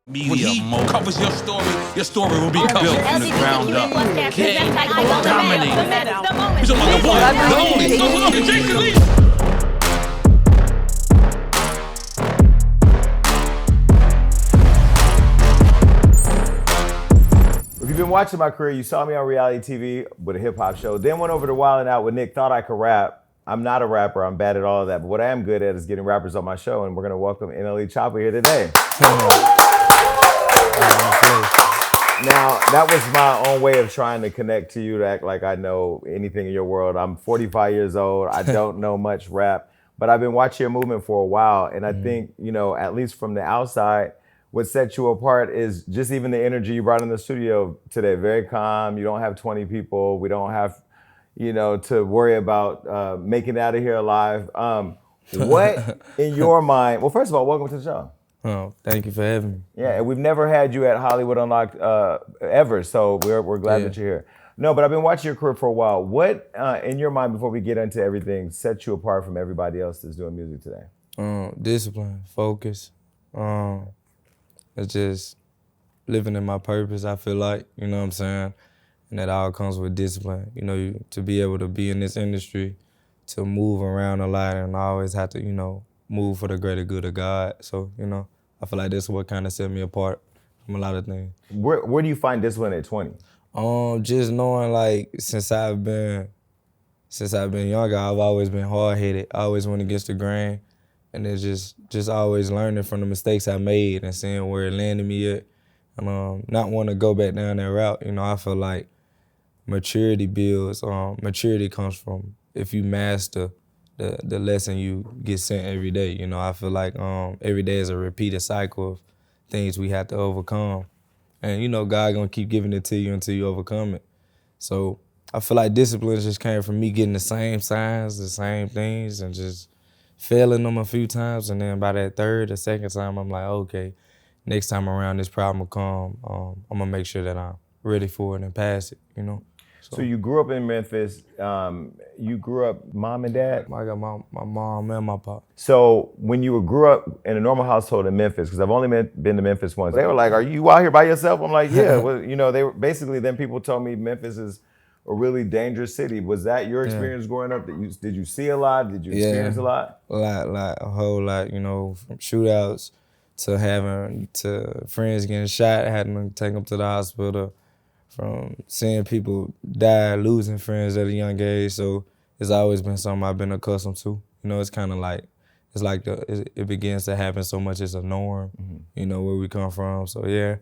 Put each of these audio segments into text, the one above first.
Media covers your story will be built from the ground up. King, dominate. He's the one, the only, so Jason Lee. If you've been watching my career, you saw me on reality TV with a hip hop show, then went over to Wildin' Out with Nick, thought I could rap. I'm not a rapper, I'm bad at all of that, but what I am good at is getting rappers on my show, and we're gonna welcome NLE Choppa here today. Now, that was my own way of trying to connect to you, to act like I know anything in your world. I'm 45 years old, I don't know much rap, but I've been watching your movement for a while, and I think, you know, at least from the outside, what sets you apart is just even the energy you brought in the studio today. Very calm, you don't have 20 people, we don't have, you know, to worry about making it out of here alive. What in your mind, well, first of all, welcome to the show. Oh, thank you for having me. Yeah, and we've never had you at Hollywood Unlocked ever, so we're glad that you're here. No, but I've been watching your career for a while. What, in your mind, before we get into everything, sets you apart from everybody else that's doing music today? Discipline, focus. It's just living in my purpose, I feel like, you know what I'm saying? And that all comes with discipline. You know, to be able to be in this industry, to move around a lot and always have to, you know, move for the greater good of God. So, you know, I feel like that's what kind of set me apart from a lot of things. Where do you find discipline at 20? Just knowing, like, since I've been younger, I've always been hard-headed. I always went against the grain. And it's just always learning from the mistakes I made and seeing where it landed me at. And not want to go back down that route. You know, I feel like maturity builds, maturity comes from if you master the lesson you get sent every day. You know, I feel like every day is a repeated cycle of things we have to overcome. And, you know, God gonna keep giving it to you until you overcome it. So I feel like discipline just came from me getting the same signs, the same things, and just failing them a few times. And then by that third or second time, I'm like, okay, next time around this problem will come. I'm gonna make sure that I'm ready for it and pass it, you know? So you grew up in Memphis. You grew up mom and dad? I got my mom and my pop. So when you grew up in a normal household in Memphis, because I've only been to Memphis once, they were like, are you out here by yourself? I'm like, yeah. Well, you know, they were basically, then people told me Memphis is a really dangerous city. Was that your experience growing up? Did you see a lot? Did you experience a lot? A whole lot, you know, from shootouts to friends getting shot, having to take them to the hospital, from seeing people die, losing friends at a young age. So it's always been something I've been accustomed to. You know, it's kind of like, it's like it begins to happen so much it's a norm, you know, where we come from. So yeah.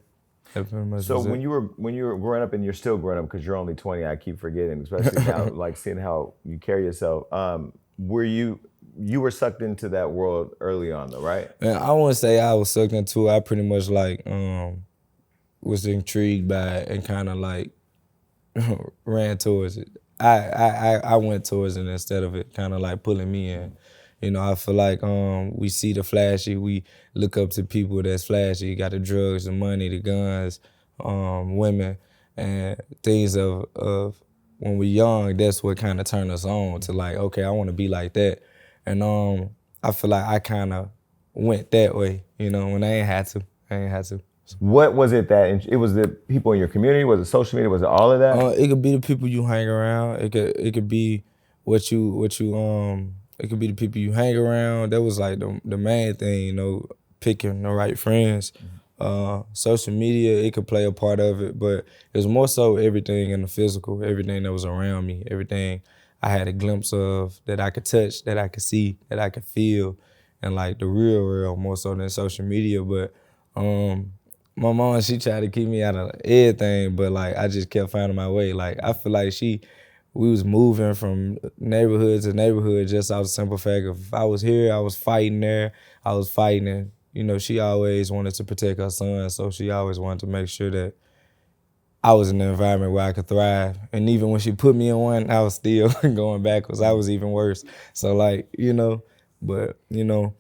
So when you were growing up, and you're still growing up because you're only 20, I keep forgetting, especially now, like seeing how you carry yourself. You were sucked into that world early on though, right? Man, I wouldn't say I was sucked into it. I pretty much like was intrigued by it and kind of like ran towards it. I went towards it instead of it kind of like pulling me in. You know, I feel like we see the flashy, we look up to people that's flashy. You got the drugs, the money, the guns, women, and things of when we're young, that's what kind of turned us on to like, okay, I want to be like that. And I feel like I kind of went that way, you know, when I ain't had to. What was it that, it was the people in your community? Was it social media? Was it all of that? It could be the people you hang around. It could be what you it could be the people you hang around. That was like the main thing, you know, picking the right friends. Social media, it could play a part of it, but it was more so everything in the physical, everything that was around me, everything I had a glimpse of that I could touch, that I could see, that I could feel, and like the real more so than social media. But my mom, she tried to keep me out of everything, but like I just kept finding my way. Like I feel like we was moving from neighborhood to neighborhood just out of the simple fact of if I was here, I was fighting there, I was fighting. And, you know, she always wanted to protect her son, so she always wanted to make sure that I was in an environment where I could thrive. And even when she put me in one, I was still going backwards. I was even worse. So like, you know, but, you know,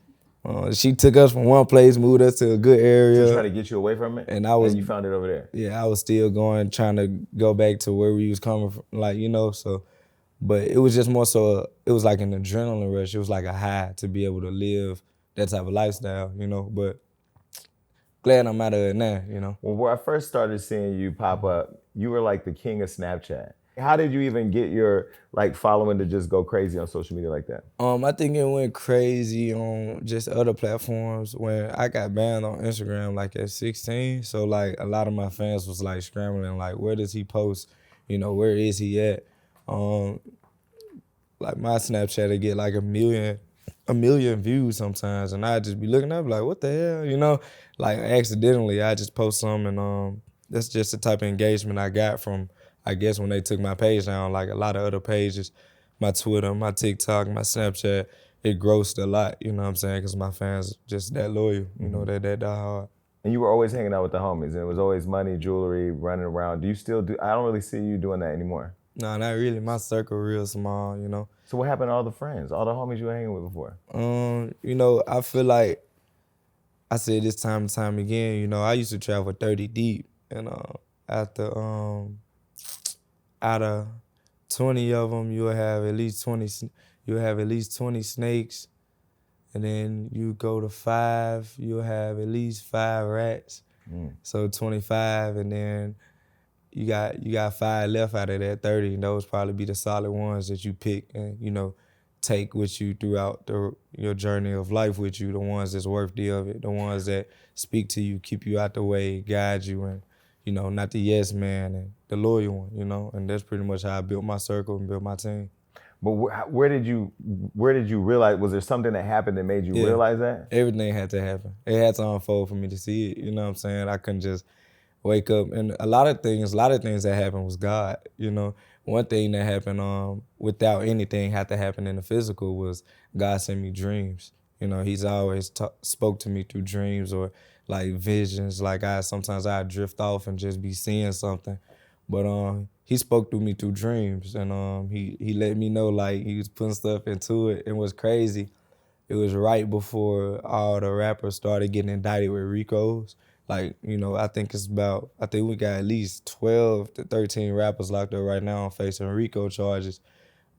she took us from one place, moved us to a good area. She tried to get you away from it? And you found it over there? Yeah, I was still trying to go back to where we was coming from, like, you know, so. But it was just more so, it was like an adrenaline rush. It was like a high to be able to live that type of lifestyle, you know. But glad I'm out of it now, you know. Well, where I first started seeing you pop up, you were like the king of Snapchat. How did you even get your like following to just go crazy on social media like that? I think it went crazy on just other platforms when I got banned on Instagram like at 16. So like a lot of my fans was like scrambling, like where does he post? You know, where is he at? Like my Snapchat would get like a million views sometimes, and I'd just be looking up like, what the hell? You know, like accidentally I just post something, and that's just the type of engagement I got from, I guess, when they took my page down. Like a lot of other pages, my Twitter, my TikTok, my Snapchat, it grossed a lot, you know what I'm saying? Because my fans just that loyal, you know, that die hard. And you were always hanging out with the homies, and it was always money, jewelry, running around. Do you still do? I don't really see you doing that anymore. No, not really. My circle real small, you know. So what happened to all the friends, all the homies you were hanging with before? You know, I feel like I said this time and time again, you know, I used to travel 30 deep, and after out of 20 of them, you'll have at least 20 snakes, and then you go to 5, you'll have at least 5 rats. So 25, and then you got 5 left out of that 30, and those probably be the solid ones that you pick and, you know, take with you throughout your journey of life with you, the ones that's worthy of it, the ones that speak to you, keep you out the way, guide you, and, you know, not the yes man, and the loyal one, you know, and that's pretty much how I built my circle and built my team. But where did you realize, was there something that happened that made you realize that? Everything had to happen. It had to unfold for me to see it, you know what I'm saying? I couldn't just wake up, and a lot of things that happened was God, you know. One thing that happened without anything had to happen in the physical was God sent me dreams. You know, he's always spoke to me through dreams or like visions. Like sometimes I'd drift off and just be seeing something. But he spoke through me through dreams, and he let me know like he was putting stuff into it. It was crazy. It was right before all the rappers started getting indicted with RICOs. Like, you know, I think we got at least 12 to 13 rappers locked up right now facing RICO charges.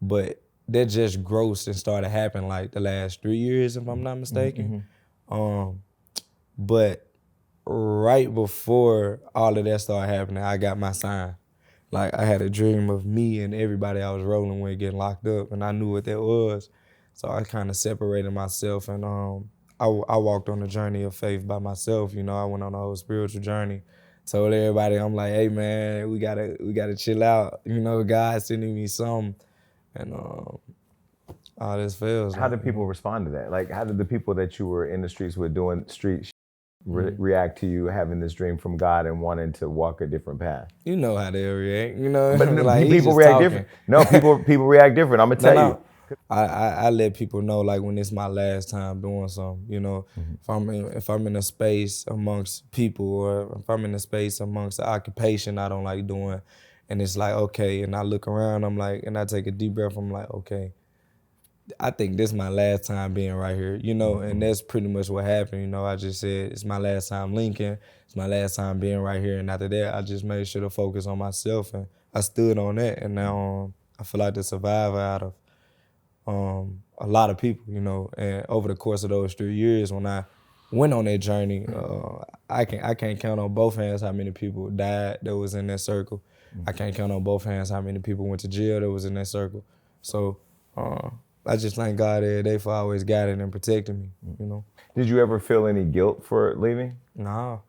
But that just grossed and started happening like the last 3 years, if I'm not mistaken. But right before all of that started happening, I got my sign. Like, I had a dream of me and everybody I was rolling with getting locked up, and I knew what that was. So I kind of separated myself, and I walked on the journey of faith by myself. You know, I went on a whole spiritual journey. Told everybody, I'm like, hey man, we gotta chill out. You know, God's sending me something, and all this fails. How did people respond to that? Like, how did the people that you were in the streets with doing street react to you having this dream from God and wanting to walk a different path? You know how they react. You know, but like, people react different. No, people react different. I'm gonna tell you. I let people know like when it's my last time doing something, you know. If I'm in a space amongst people, or if I'm in a space amongst the occupation I don't like doing, and it's like, okay, and I look around, I'm like, and I take a deep breath, I'm like, okay, I think this is my last time being right here, you know, and that's pretty much what happened, you know. I just said, it's my last time linking, it's my last time being right here, and after that, I just made sure to focus on myself, and I stood on that, and now I feel like the survivor out of a lot of people, you know, and over the course of those 3 years when I went on that journey, I can't count on both hands how many people died that was in that circle. I can't count on both hands how many people went to jail that was in that circle. So I just thank God every day for always guiding and protecting me, you know. Did you ever feel any guilt for leaving? No.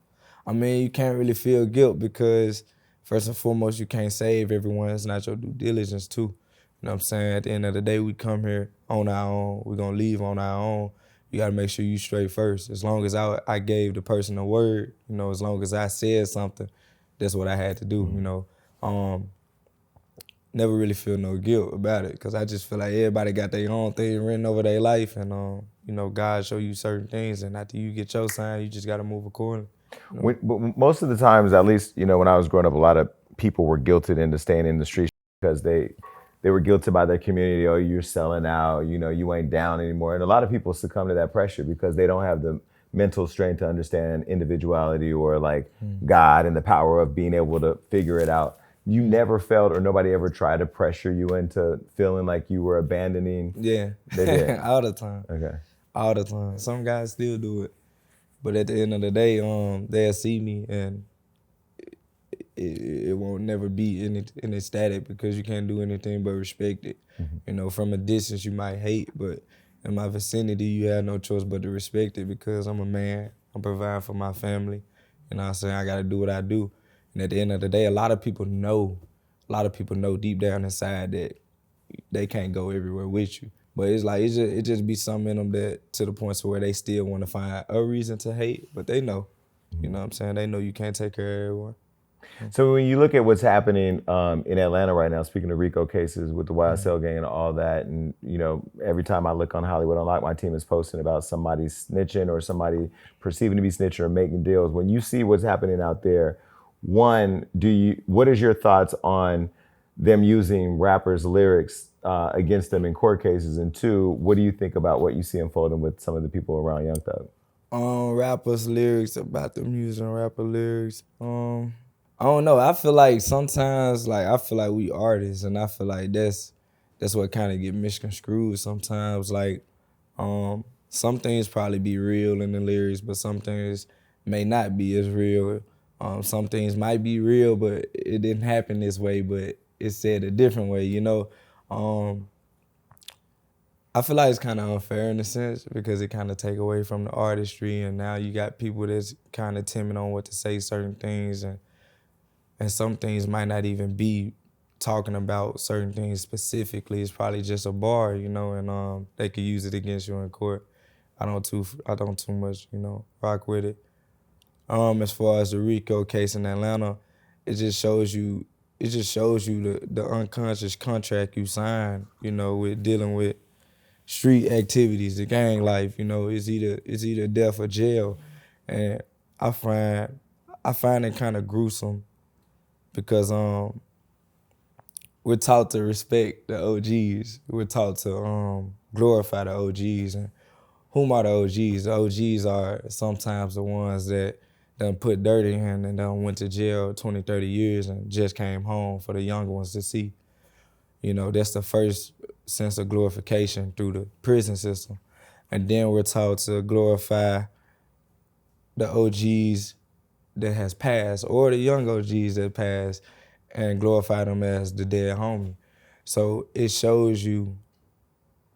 I mean, you can't really feel guilt because first and foremost, you can't save everyone. It's not your due diligence too. You know what I'm saying? At the end of the day, we come here on our own. We're going to leave on our own. You got to make sure you straight first. As long as I gave the person a word, you know, as long as I said something, that's what I had to do, you know. Never really feel no guilt about it because I just feel like everybody got their own thing written over their life, and, you know, God show you certain things, and after you get your sign, you just got to move accordingly. You know? But most of the times, at least, you know, when I was growing up, a lot of people were guilted into staying in the streets because they were guilted by their community. Oh, you're selling out, you know, you ain't down anymore. And a lot of people succumb to that pressure because they don't have the mental strength to understand individuality or like God and the power of being able to figure it out. You never felt, or nobody ever tried to pressure you into feeling like you were abandoning? Yeah, they did. all the time. Okay. All the time. Some guys still do it. But at the end of the day, they'll see me and it won't never be in its static because you can't do anything but respect it. You know, from a distance you might hate, but in my vicinity you have no choice but to respect it because I'm a man. I'm providing for my family. You know what I'm saying? I gotta do what I do. And at the end of the day, a lot of people know deep down inside that they can't go everywhere with you. But it's like, it just be something in them that to the point to where they still want to find a reason to hate, but they know. You know what I'm saying? They know you can't take care of everyone. So when you look at what's happening in Atlanta right now, speaking of RICO cases with the YSL gang and all that, and you know, every time I look on Hollywood Unlocked, my team is posting about somebody snitching or somebody perceiving to be snitching or making deals. When you see what's happening out there, one, what is your thoughts on them using rappers' lyrics against them in court cases? And two, what do you think about what you see unfolding with some of the people around Young Thug? Rappers' lyrics, about them using rapper lyrics. I don't know. I feel like sometimes, I feel like we artists, and I feel like that's what kind of get misconstrued sometimes. Like, some things probably be real in the lyrics, but some things may not be as real. Some things might be real, but it didn't happen this way, but it's said a different way, you know? I feel like it's kind of unfair in a sense because it kind of take away from the artistry, and now you got people that's kind of timid on what to say certain things, and some things might not even be talking about certain things specifically. It's probably just a bar, you know, and they could use it against you in court. I don't too much, you know, rock with it. As far as the RICO case in Atlanta, it just shows you the unconscious contract you sign, you know, with dealing with street activities, the gang life, you know, it's either death or jail. And I find it kind of gruesome because we're taught to respect the OGs. We're taught to glorify the OGs. And whom are the OGs? The OGs are sometimes the ones that done put dirt in and done went to jail 20, 30 years and just came home for the younger ones to see. You know, that's the first sense of glorification through the prison system. And then we're taught to glorify the OGs that has passed or the young OGs that passed and glorify them as the dead homie. So it shows you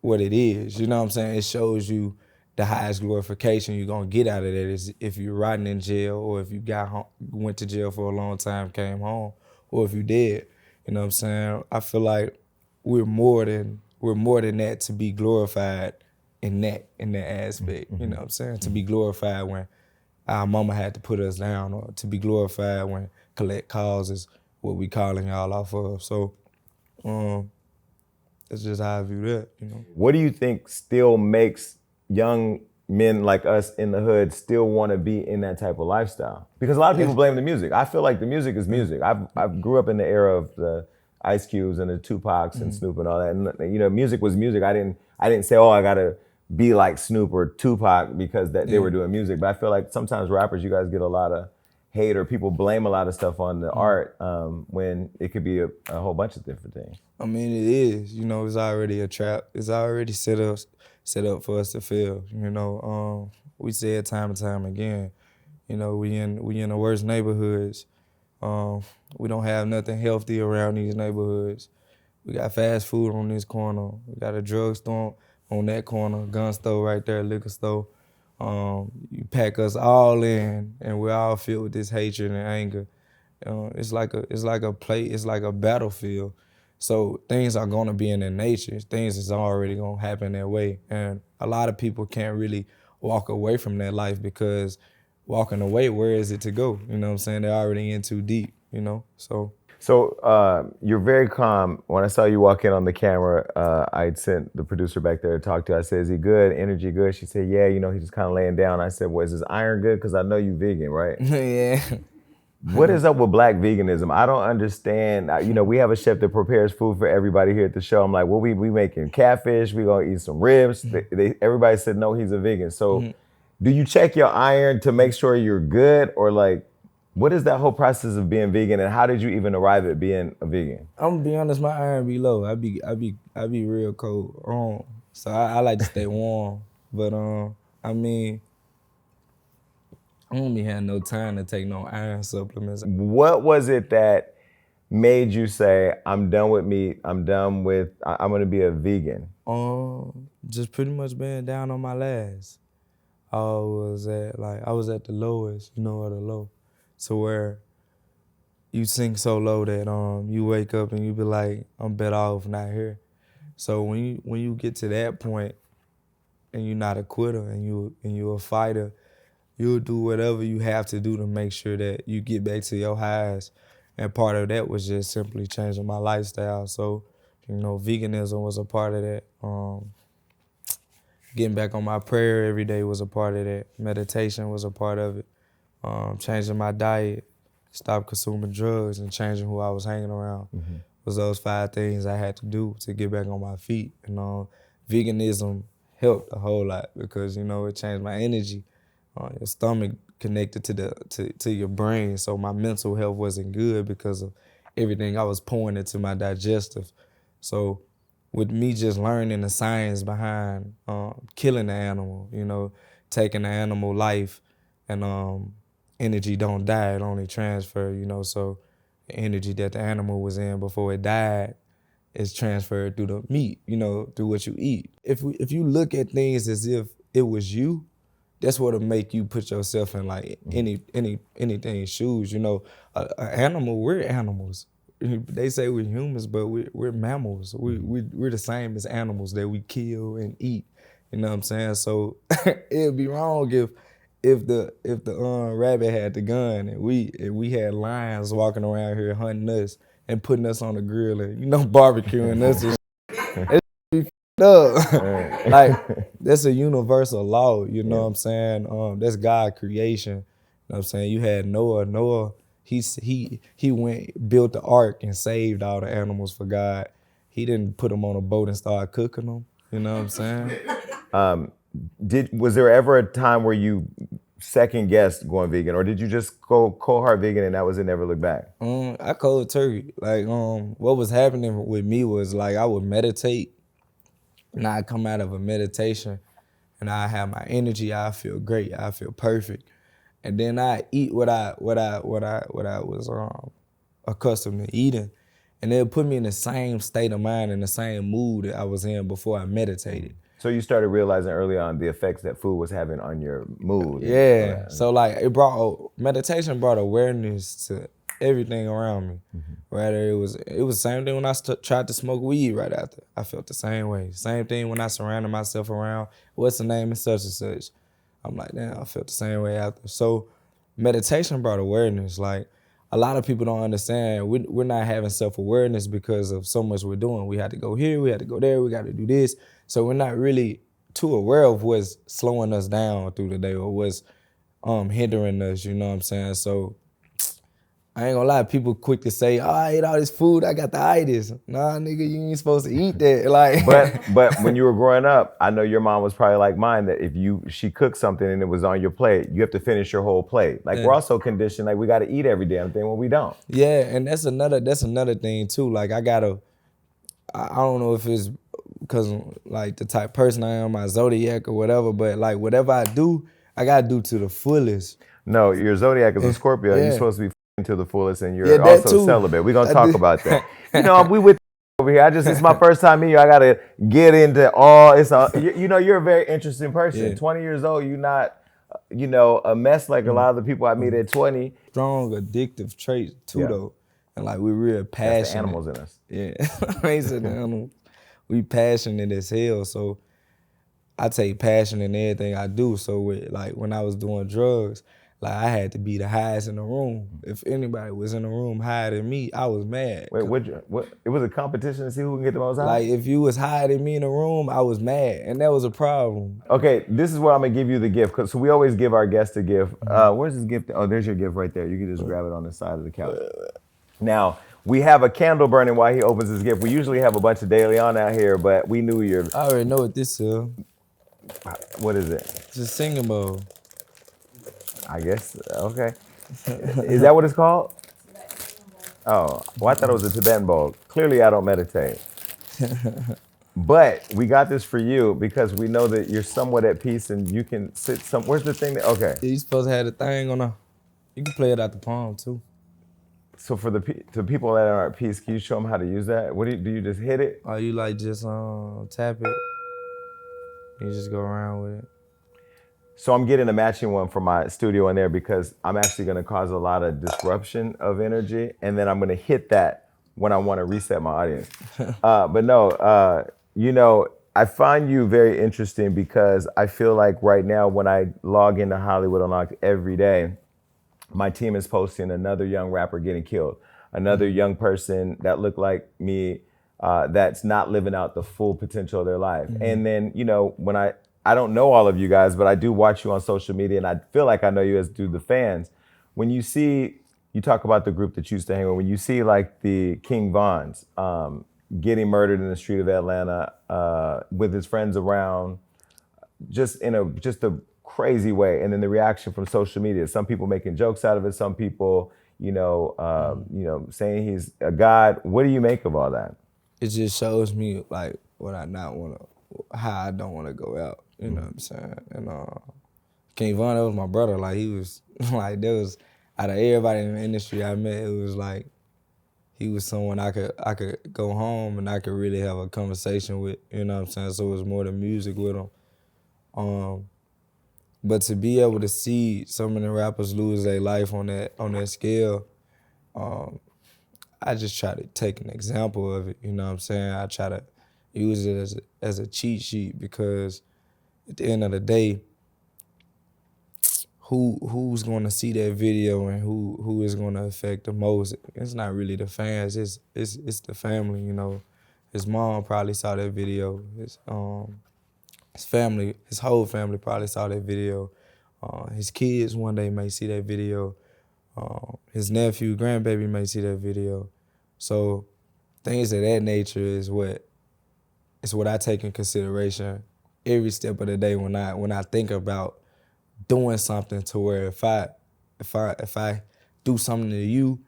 what it is, you know what I'm saying? It shows you the highest glorification you're gonna get out of that is if you're rotting in jail or if you went to jail for a long time, came home, or if you dead, you know what I'm saying? I feel like we're more than that to be glorified in that aspect, you know what I'm saying? To be glorified when our mama had to put us down, or to be glorified when collect calls is what we calling y'all off of. So that's just how I view that, you know. What do you think still makes young men like us in the hood still want to be in that type of lifestyle? Because a lot of people blame the music. I feel like the music is music. I grew up in the era of the Ice Cubes and the Tupacs and Snoop and all that. And you know, music was music. I didn't say, oh, I gotta be like Snoop or Tupac because they were doing music. But I feel like sometimes rappers, you guys get a lot of hate or people blame a lot of stuff on the art when it could be a whole bunch of different things. I mean, it is. You know, it's already a trap. It's already set up for us to fail. You know, we say it time and time again. You know, we in the worst neighborhoods. We don't have nothing healthy around these neighborhoods. We got fast food on this corner. We got a drugstore on that corner, gun store right there, liquor store. You pack us all in, and we're all filled with this hatred and anger. It's like a battlefield. So things are gonna be in their nature. Things is already gonna happen that way. And a lot of people can't really walk away from that life because walking away, where is it to go? You know what I'm saying? They're already in too deep, you know? So you're very calm. When I saw you walk in on the camera, I sent the producer back there to talk to. I said, is he good? Energy good? She said, yeah, you know, he's just kind of laying down. I said, well, is his iron good? Because I know you vegan, right? Yeah. What is up with black veganism? I don't understand. You know, we have a chef that prepares food for everybody here at the show. I'm like, well, we making catfish. We gonna eat some ribs. Everybody said, no, he's a vegan. So do you check your iron to make sure you're good? Or like, what is that whole process of being vegan, and how did you even arrive at being a vegan? I'm gonna be honest, my iron be low. I be real cold. So I like to stay warm. But I mean, I don't be having no time to take no iron supplements. What was it that made you say, I'm done with meat, I'm gonna be a vegan? Just pretty much being down on my last. I was at the lowest, of the low. So where you sink so low that you wake up and you be like, I'm better off not here. So when you get to that point and you're not a quitter and you're a fighter, you'll do whatever you have to do to make sure that you get back to your highs. And part of that was just simply changing my lifestyle. So, veganism was a part of that. Getting back on my prayer every day was a part of that. Meditation was a part of it. Changing my diet, stop consuming drugs, and changing who I was hanging around. Was those 5 things I had to do to get back on my feet. Veganism helped a whole lot because, it changed my energy. Your stomach connected to your brain, so my mental health wasn't good because of everything I was pouring into my digestive. So with me just learning the science behind killing the animal, taking the animal life, and energy don't die, it only transfer, so the energy that the animal was in before it died is transferred through the meat, through what you eat. If you look at things as if it was you, that's what'll make you put yourself in like anything's shoes. An animal, we're animals. They say we're humans, but we're mammals. We're the same as animals that we kill and eat. You know what I'm saying? So it'd be wrong if the rabbit had the gun and we had lions walking around here hunting us and putting us on the grill and barbecuing us. Like, that's a universal law, what I'm saying? That's God creation. You know what I'm saying? You had Noah. Noah, he went, built the ark and saved all the animals for God. He didn't put them on a boat and start cooking them. You know what I'm saying? Was there ever a time where you second guessed going vegan, or did you just go cold hard vegan and that was it, never look back? I cold turkey. Like, what was happening with me was like I would meditate. And I come out of a meditation and I have my energy, I feel great, I feel perfect. And then I eat what I was accustomed to eating. And it'll put me in the same state of mind and the same mood that I was in before I meditated. So you started realizing early on the effects that food was having on your mood. Yeah. So like meditation brought awareness to everything around me. Rather, it was the same thing when I tried to smoke weed right after. I felt the same way. Same thing when I surrounded myself around, what's the name of such and such. I'm like, damn, I felt the same way after. So meditation brought awareness. Like, a lot of people don't understand. We're not having self-awareness because of so much we're doing. We had to go here, we had to go there, we got to do this. So we're not really too aware of what's slowing us down through the day or what's hindering us, you know what I'm saying? So I ain't gonna lie, people quick to say, oh, I ate all this food, I got the itis. Nah, nigga, you ain't supposed to eat that. Like, but when you were growing up, I know your mom was probably like mine, that if she cooked something and it was on your plate, you have to finish your whole plate. Like, we're also conditioned, like, we gotta eat every damn thing when we don't. Yeah, and that's another thing too. Like, I don't know if it's because like the type person I am, my zodiac or whatever, but like whatever I do, I gotta do to the fullest. No, your zodiac is a Scorpio. You're supposed to be to the fullest, and you're that also too. celibate. We're gonna talk about that. We with over here. It's my first time meeting you. I gotta get into all. You're a very interesting person. 20 years old. You're not, a mess like a lot of the people I meet at 20. Strong addictive traits too, though, and like we're real passionate. That's the animals in us. Yeah, raising animals. We passionate as hell. So I take passion in everything I do. So when I was doing drugs, like I had to be the highest in the room. If anybody was in the room higher than me, I was mad. Wait, what? It was a competition to see who can get the most high? Like if you was higher than me in the room, I was mad, and that was a problem. Okay, this is where I'm gonna give you the gift. So we always give our guests a gift. Where's this gift? Oh, there's your gift right there. You can just grab it on the side of the couch. Now, we have a candle burning while he opens his gift. We usually have a bunch of De Leon out here, but we knew you're... I already know what this is. What is it? It's a singing bowl. I guess, okay. Is that what it's called? Oh, well, I thought it was a Tibetan bowl. Clearly, I don't meditate. But we got this for you because we know that you're somewhat at peace and you can sit where's the thing that, okay. You supposed to have the thing on you can play it out the palm too. So for the people that are at peace, can you show them how to use that? What do you just hit it? Or you like just tap it. You just go around with it. So I'm getting a matching one for my studio in there because I'm actually gonna cause a lot of disruption of energy, and then I'm gonna hit that when I wanna reset my audience. But no, you know, I find you very interesting because I feel like right now when I log into Hollywood Unlocked every day, my team is posting another young rapper getting killed, another young person that looked like me that's not living out the full potential of their life. And then, you know, when I don't know all of you guys, but I do watch you on social media and I feel like I know you as do the fans. When you see, you talk about the group that you used to hang with, when you see like the King Vons getting murdered in the street of Atlanta with his friends around, just in a crazy way. And then the reaction from social media, some people making jokes out of it, some people, you know, saying he's a god. What do you make of all that? It just shows me like how I don't want to go out. You know what I'm saying? And King Von, that was my brother. Like he was like there was out of everybody in the industry I met, it was like he was someone I could go home and I could really have a conversation with. You know what I'm saying? So it was more the music with him. But to be able to see some of the rappers lose their life on that scale, I just try to take an example of it. You know what I'm saying? I try to use it as a cheat sheet because at the end of the day, who's going to see that video and who is going to affect the most? It's not really the fans. It's the family. You know, his mom probably saw that video. His family, his whole family probably saw that video. His kids one day may see that video. His nephew, grandbaby may see that video. So things of that nature is what I take in consideration every step of the day when I think about doing something to where if I do something to you,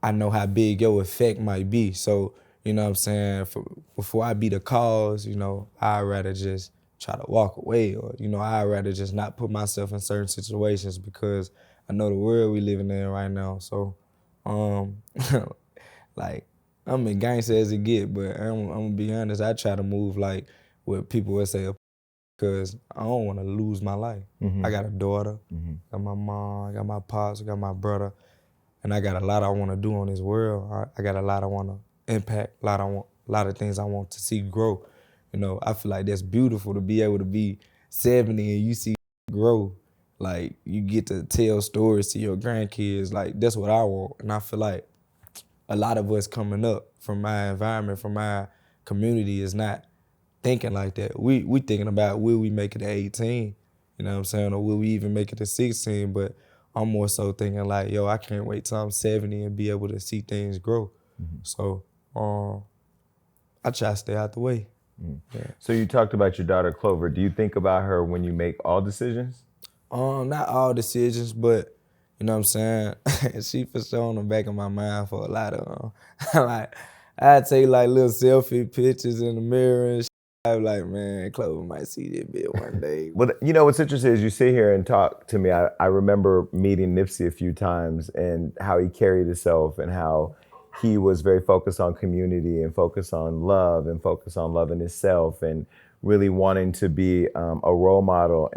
I know how big your effect might be. So, you know what I'm saying, before I be the cause, you know, I'd rather just try to walk away or, you know, I'd rather just not put myself in certain situations because I know the world we living in right now. So, like, I'm as gangster as it get, but I'm gonna be honest, I try to move like what people would say because I don't want to lose my life. I got a daughter, got my mom, I got my pops, I got my brother, and I got a lot I want to do on this world. I got a lot I want to impact, a lot of things I want to see grow. You know, I feel like that's beautiful to be able to be 70 and you see grow. Like, you get to tell stories to your grandkids. Like, that's what I want. And I feel like a lot of us coming up from my environment, from my community is not thinking like that. We thinking about will we make it to 18, you know what I'm saying, or will we even make it to 16, but I'm more so thinking like, yo, I can't wait till I'm 70 and be able to see things grow. So I try to stay out the way. Yeah. So you talked about your daughter Clover. Do you think about her when you make all decisions? Not all decisions, but you know what I'm saying? She for sure on the back of my mind for a lot of like I take like little selfie pictures in the mirror and shit. I'm like, man, Clover might see this bit one day. Well, you know, what's interesting is you sit here and talk to me. I remember meeting Nipsey a few times and how he carried himself and how he was very focused on community and focused on love and focused on loving himself and really wanting to be a role model.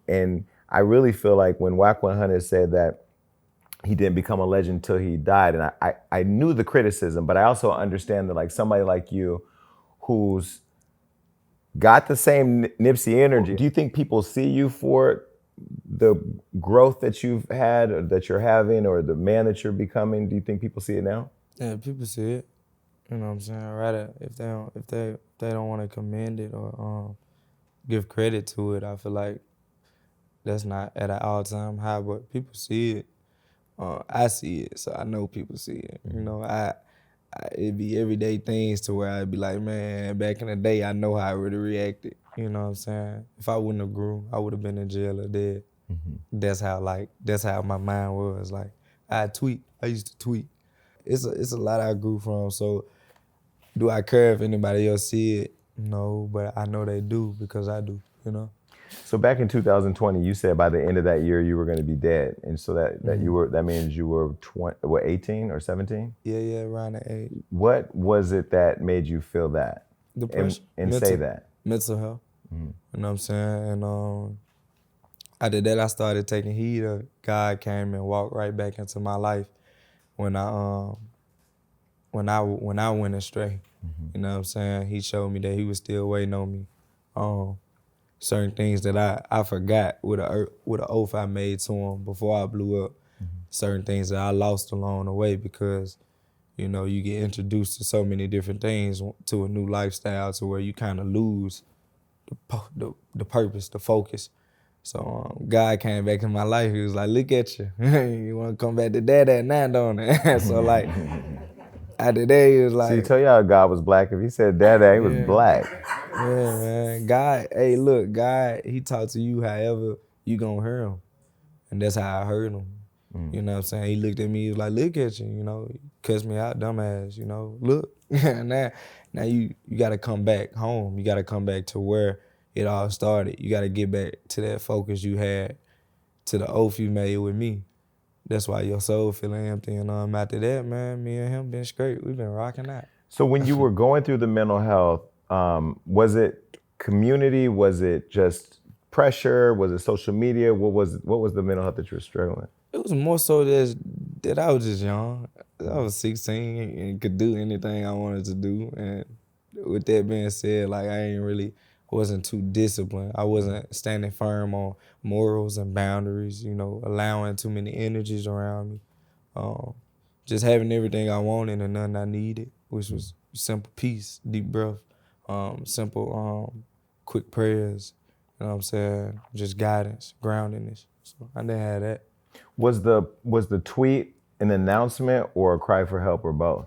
And I really feel like when Wack 100 said that he didn't become a legend until he died, and I knew the criticism, but I also understand that like somebody like you who's got the same Nipsey energy, do you think people see you for the growth that you've had or that you're having or the man that you're becoming? Do you think people see it now? Yeah, people see it. You know what I'm saying? Rather, if they don't want to commend it or give credit to it, I feel like that's not at an all-time high, but people see it. I see it, so I know people see it. You know, it'd be everyday things to where I'd be like, man, back in the day, I know how I would have reacted. You know what I'm saying? If I wouldn't have grew, I would have been in jail or dead. That's how my mind was. Like, I used to tweet. It's a lot I grew from, so Do I care if anybody else see it? No, but I know they do because I do, you know? So back in 2020, you said by the end of that year you were going to be dead, and so that means you were 18 or 17? Yeah, around that age. What was it that made you feel that? Depression. And say that. Mental health. You know what I'm saying? And after that, I started taking heed of God came and walked right back into my life when I went astray. You know what I'm saying? He showed me that he was still waiting on me. Certain things that I forgot with an oath I made to him before I blew up. Certain things that I lost along the way because, you know, you get introduced to so many different things, to a new lifestyle, to where you kind of lose the purpose, the focus. So God came back in my life. He was like, look at you. You want to come back to dad at 9, don't it? So like, after that, he was like. So you tell y'all God was black. If he said dad, he was black. Yeah, man. God, hey, look, God, he talk to you however you gonna hear him. And that's how I heard him. You know what I'm saying? He looked at me, he was like, look at you, you know, cuss me out, dumbass, you know, look. now you gotta come back home. You gotta come back to where it all started. You gotta get back to that focus you had, to the oath you made with me. That's why your soul feeling empty. And after that, man, me and him been straight. We've been rocking out. So when you were going through the mental health, was it community? Was it just pressure? Was it social media? What was the mental health that you were struggling with? It was more so that I was just young. I was 16 and could do anything I wanted to do. And with that being said, like wasn't too disciplined. I wasn't standing firm on morals and boundaries, you know, allowing too many energies around me. Just having everything I wanted and nothing I needed, which was simple peace, deep breath, simple quick prayers, you know what I'm saying? Just guidance, groundedness. So I didn't have that. Was the tweet an announcement or a cry for help or both?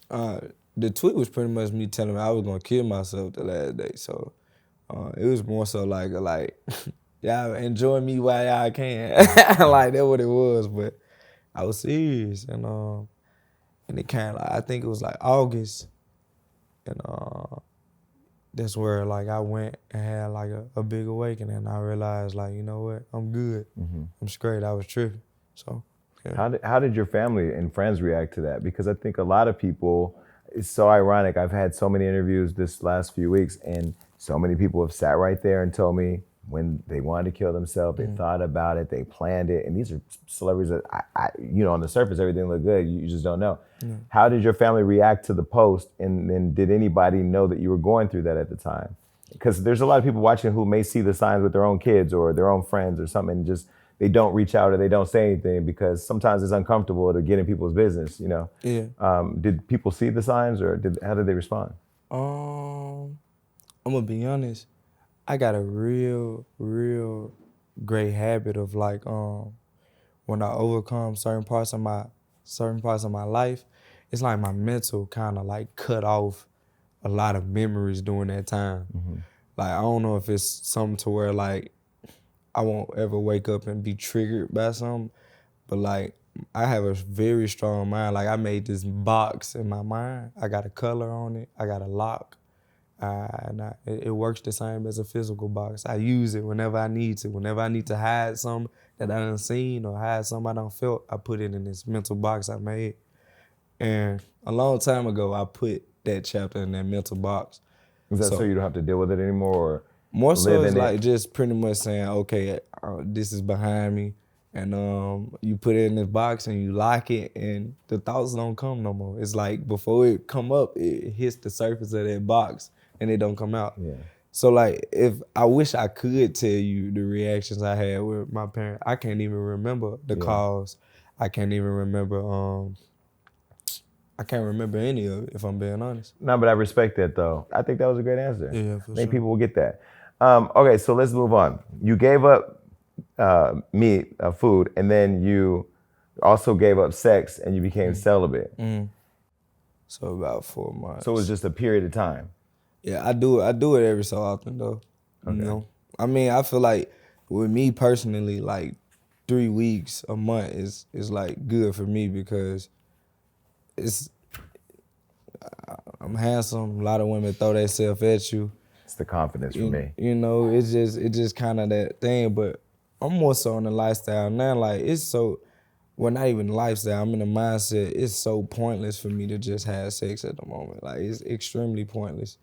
The tweet was pretty much me telling me I was gonna kill myself the last day. So it was more so like y'all enjoy me while y'all can. Like that's what it was. But I was serious, and it kind of I think it was like August, and that's where like I went and had like a big awakening. And I realized like, you know what, I'm good. I'm straight. I was tripping. So yeah. How did your family and friends react to that? Because I think a lot of people, it's so ironic. I've had so many interviews this last few weeks, and so many people have sat right there and told me when they wanted to kill themselves, they thought about it, they planned it, and these are celebrities that I you know, on the surface everything looked good. You just don't know. How did your family react to the post, and did anybody know that you were going through that at the time? Because there's a lot of people watching who may see the signs with their own kids or their own friends or something, and just they don't reach out or they don't say anything because sometimes it's uncomfortable to get in people's business, you know? Yeah. Did people see the signs or how did they respond? I'm gonna be honest. I got a real great habit of like when I overcome certain parts of my life, it's like my mental kind of like cut off a lot of memories during that time. Like I don't know if it's something to where like I won't ever wake up and be triggered by something, but like I have a very strong mind. Like I made this box in my mind. I got a color on it. I got a lock. It works the same as a physical box. I use it whenever I need to. Whenever I need to hide something that I done seen or hide something I done felt, I put it in this mental box I made. And a long time ago, I put that chapter in that mental box. Is that so you don't have to deal with it anymore? Or more so it's like just pretty much saying, okay, this is behind me. And you put it in this box and you lock it and the thoughts don't come no more. It's like before it come up, it hits the surface of that box and it don't come out. Yeah. So like, if I wish I could tell you the reactions I had with my parents, I can't even remember the calls. I can't even remember, I can't remember any of it, if I'm being honest. No, but I respect that though. I think that was a great answer. Yeah, for I think sure. people will get that. Okay, so let's move on. You gave up meat, food, and then you also gave up sex and you became celibate. So about 4 months. So it was just a period of time. Yeah, I do it every so often though. Okay. You know? I mean, I feel like with me personally, like 3 weeks, a month is like good for me because I'm handsome. A lot of women throw themselves at you. It's the confidence for me. You know, it's just kind of that thing. But I'm more so on the lifestyle now. Like it's so, well, not even lifestyle. I'm in the mindset. It's so pointless for me to just have sex at the moment. Like it's extremely pointless.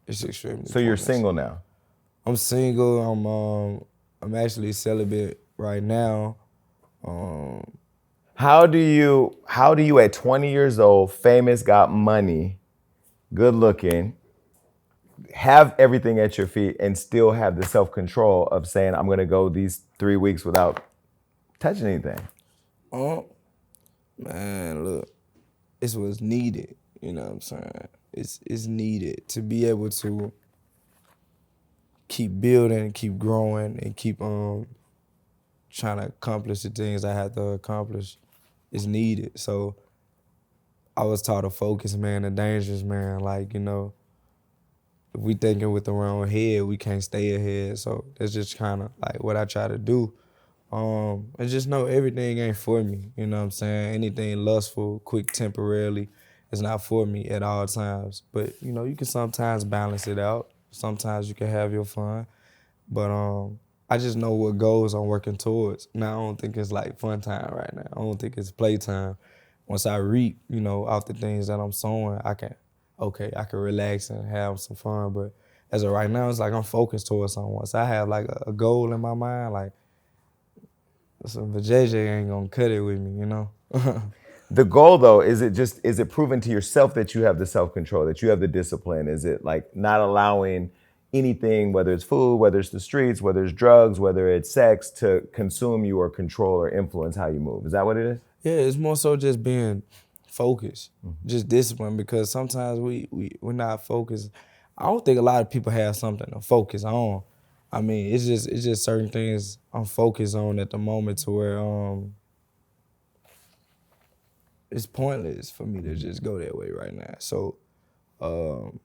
It's extremely. So you're single now? I'm single. I'm actually celibate right now. How do you at 20 years old, famous, got money, good looking, have everything at your feet and still have the self-control of saying, I'm gonna go these 3 weeks without touching anything? Man, look, it's what's needed. You know what I'm saying? It's needed to be able to keep building, keep growing, and keep trying to accomplish the things I have to accomplish. It's needed. So I was taught to focus, man, the dangerous, man. Like, you know, if we thinking with the wrong head, we can't stay ahead. So that's just kind of like what I try to do. And just know everything ain't for me. You know what I'm saying? Anything lustful, quick, temporarily, is not for me at all times. But, you know, you can sometimes balance it out. Sometimes you can have your fun. But I just know what goals I'm working towards. Now, I don't think it's like fun time right now. I don't think it's playtime. Once I reap, you know, off the things that I'm sowing, I can relax and have some fun. But as of right now, it's like I'm focused towards something. Once I have like a goal in my mind, like, some JJ ain't gonna cut it with me, you know? The goal though, is it proven to yourself that you have the self-control, that you have the discipline? Is it like not allowing anything, whether it's food, whether it's the streets, whether it's drugs, whether it's sex, to consume you or control or influence how you move? Is that what it is? Yeah, it's more so just being focused, just discipline, because sometimes we're not focused. I don't think a lot of people have something to focus on. I mean, it's just certain things I'm focused on at the moment to where it's pointless for me to just go that way right now. So, and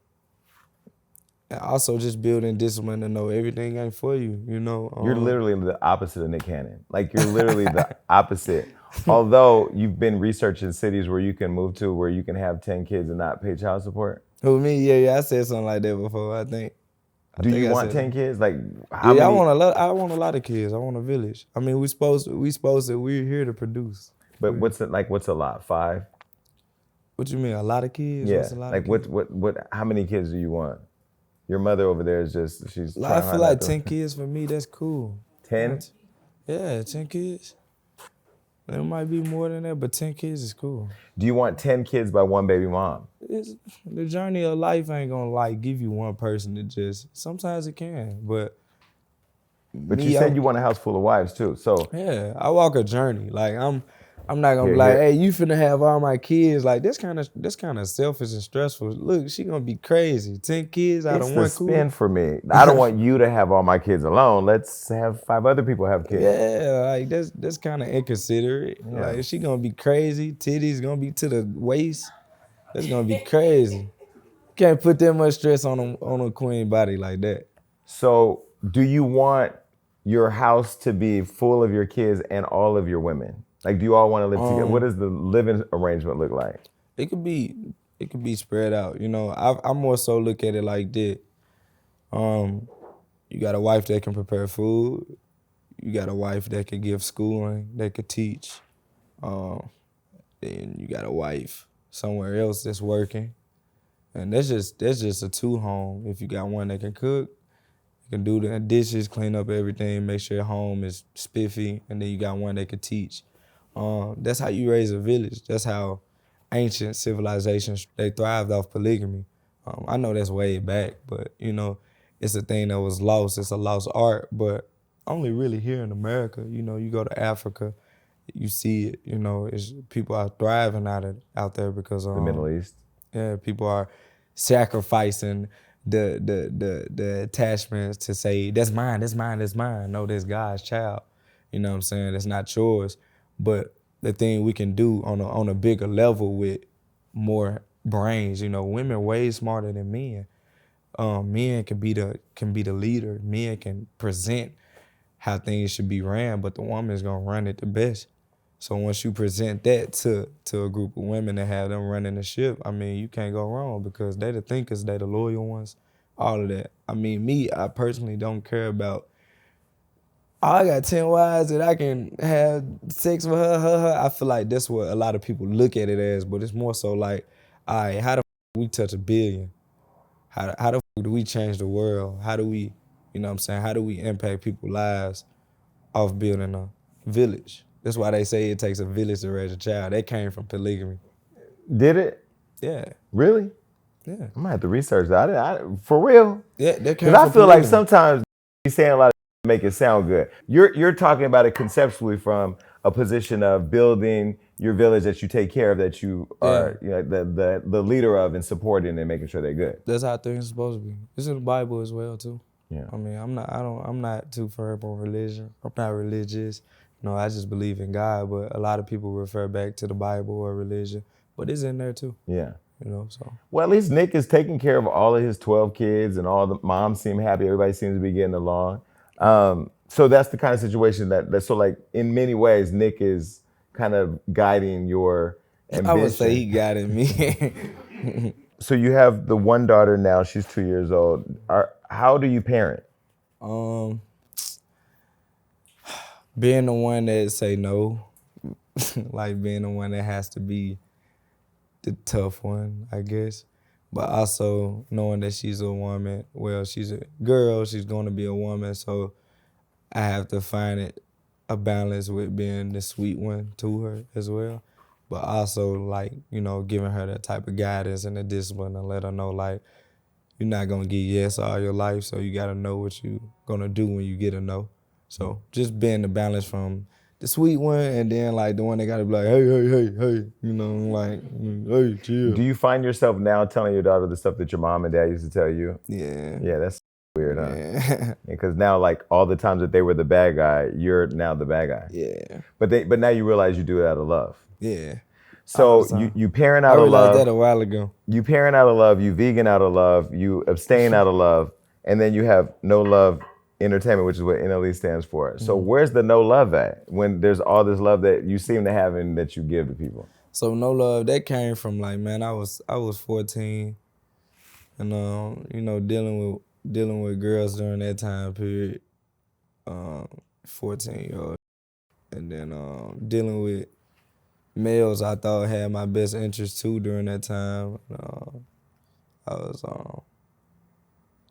also just building discipline to know everything ain't for you, you know? You're literally the opposite of Nick Cannon. Like, you're literally the opposite. Although you've been researching cities where you can move to, where you can have 10 kids and not pay child support. Who, me? Yeah, I said something like that before, I think. Do you want 10 kids? Like, how yeah, many? I want a lot of kids. I want a village. I mean, we're here to produce. But what's a lot? 5? What you mean, a lot of kids? Yeah. What's a lot like of kids? what? How many kids do you want? Your mother over there is just, she's. I feel like 10 kids for me, that's cool. 10? Yeah, 10 kids. There might be more than that, but 10 kids is cool. Do you want 10 kids by one baby mom? The journey of life ain't gonna like give you one person to just, sometimes it can, but you said you want a house full of wives too, so. Yeah, I walk a journey. Like I'm not gonna be like, hey, you finna have all my kids. Like that's kind of selfish and stressful. Look, she gonna be crazy. 10 kids out of one. It's the spin for me. I don't want you to have all my kids alone. Let's have 5 other people have kids. Yeah, like that's kind of inconsiderate. Yeah. Like she gonna be crazy. Titties gonna be to the waist. That's gonna be crazy. Can't put that much stress on a queen body like that. So, do you want your house to be full of your kids and all of your women? Like, do you all want to live together? What does the living arrangement look like? It could be spread out. You know, I more so look at it like this. You got a wife that can prepare food. You got a wife that can give schooling, that could teach. Then you got a wife somewhere else that's working. And that's just a 2-home. If you got one that can cook, can do the dishes, clean up everything, make sure your home is spiffy, and then you got one that can teach. That's how you raise a village. That's how ancient civilizations, they thrived off polygamy. I know that's way back, but you know, it's a thing that was lost. It's a lost art, but only really here in America. You know, you go to Africa, you see it. You know, people are thriving out there because the Middle East. Yeah, people are sacrificing the attachments to say, that's mine, that's mine, that's mine. No, that's God's child. You know what I'm saying? That's not yours. But the thing we can do on a bigger level with more brains, you know, women way smarter than men. Men can be the leader. Men can present how things should be ran, but the woman is gonna run it the best. So once you present that to a group of women and have them running the ship, I mean, you can't go wrong because they the thinkers, they the loyal ones, all of that. I mean, me, I personally don't care about, oh, I got 10 wives that I can have sex with her. I feel like that's what a lot of people look at it as, but it's more so like, all right, how the f we touch 1 billion? How the f do we change the world? How do we, you know what I'm saying, how do we impact people's lives off building a village? That's why they say it takes a village to raise a child. That came from polygamy. Did it? Yeah. Really? Yeah. I'm gonna have to research that. For real? Yeah, that came Because I from feel polygamy. like sometimes you're saying a lot of to make it sound good. You're talking about it conceptually from a position of building your village that you take care of, that you are the leader of and supporting and making sure they're good. That's how things are supposed to be. It's in the Bible as well too. Yeah. I mean, I'm not too firm on religion. I'm not religious. No, I just believe in God, but a lot of people refer back to the Bible or religion, but it's in there too. Yeah. You know, so. Well, at least Nick is taking care of all of his 12 kids and all the moms seem happy. Everybody seems to be getting along. So that's the kind of situation so like in many ways, Nick is kind of guiding your ambition. I would say he guided me. So you have the one daughter now, she's 2 years old. How do you parent? Being the one that say no, like being the one that has to be the tough one, I guess. But also knowing that she's a woman, well, she's a girl, she's going to be a woman, so I have to find a balance with being the sweet one to her as well. But also, like, you know, giving her that type of guidance and the discipline and let her know, like, you're not going to get yes all your life, so you got to know what you're going to do when you get a no. So just being the balance from the sweet one and then, like, the one that got to be like, hey, you know, like, hey, chill. Do you find yourself now telling your daughter the stuff that your mom and dad used to tell you? Yeah. Yeah, that's weird, huh? Yeah. Because now, like, all the times that they were the bad guy, you're now the bad guy. Yeah. But now you realize you do it out of love. Yeah. So you parent out of love. I realized that a while ago. You parent out of love, you vegan out of love, you abstain out of love, and then you have no love entertainment, which is what NLE stands for. So where's the no love at when there's all this love that you seem to have and that you give to people? So no love, that came from, like, man, I was 14 and you know, dealing with girls during that time period, 14-year-old, and then dealing with males I thought had my best interest too during that time. I was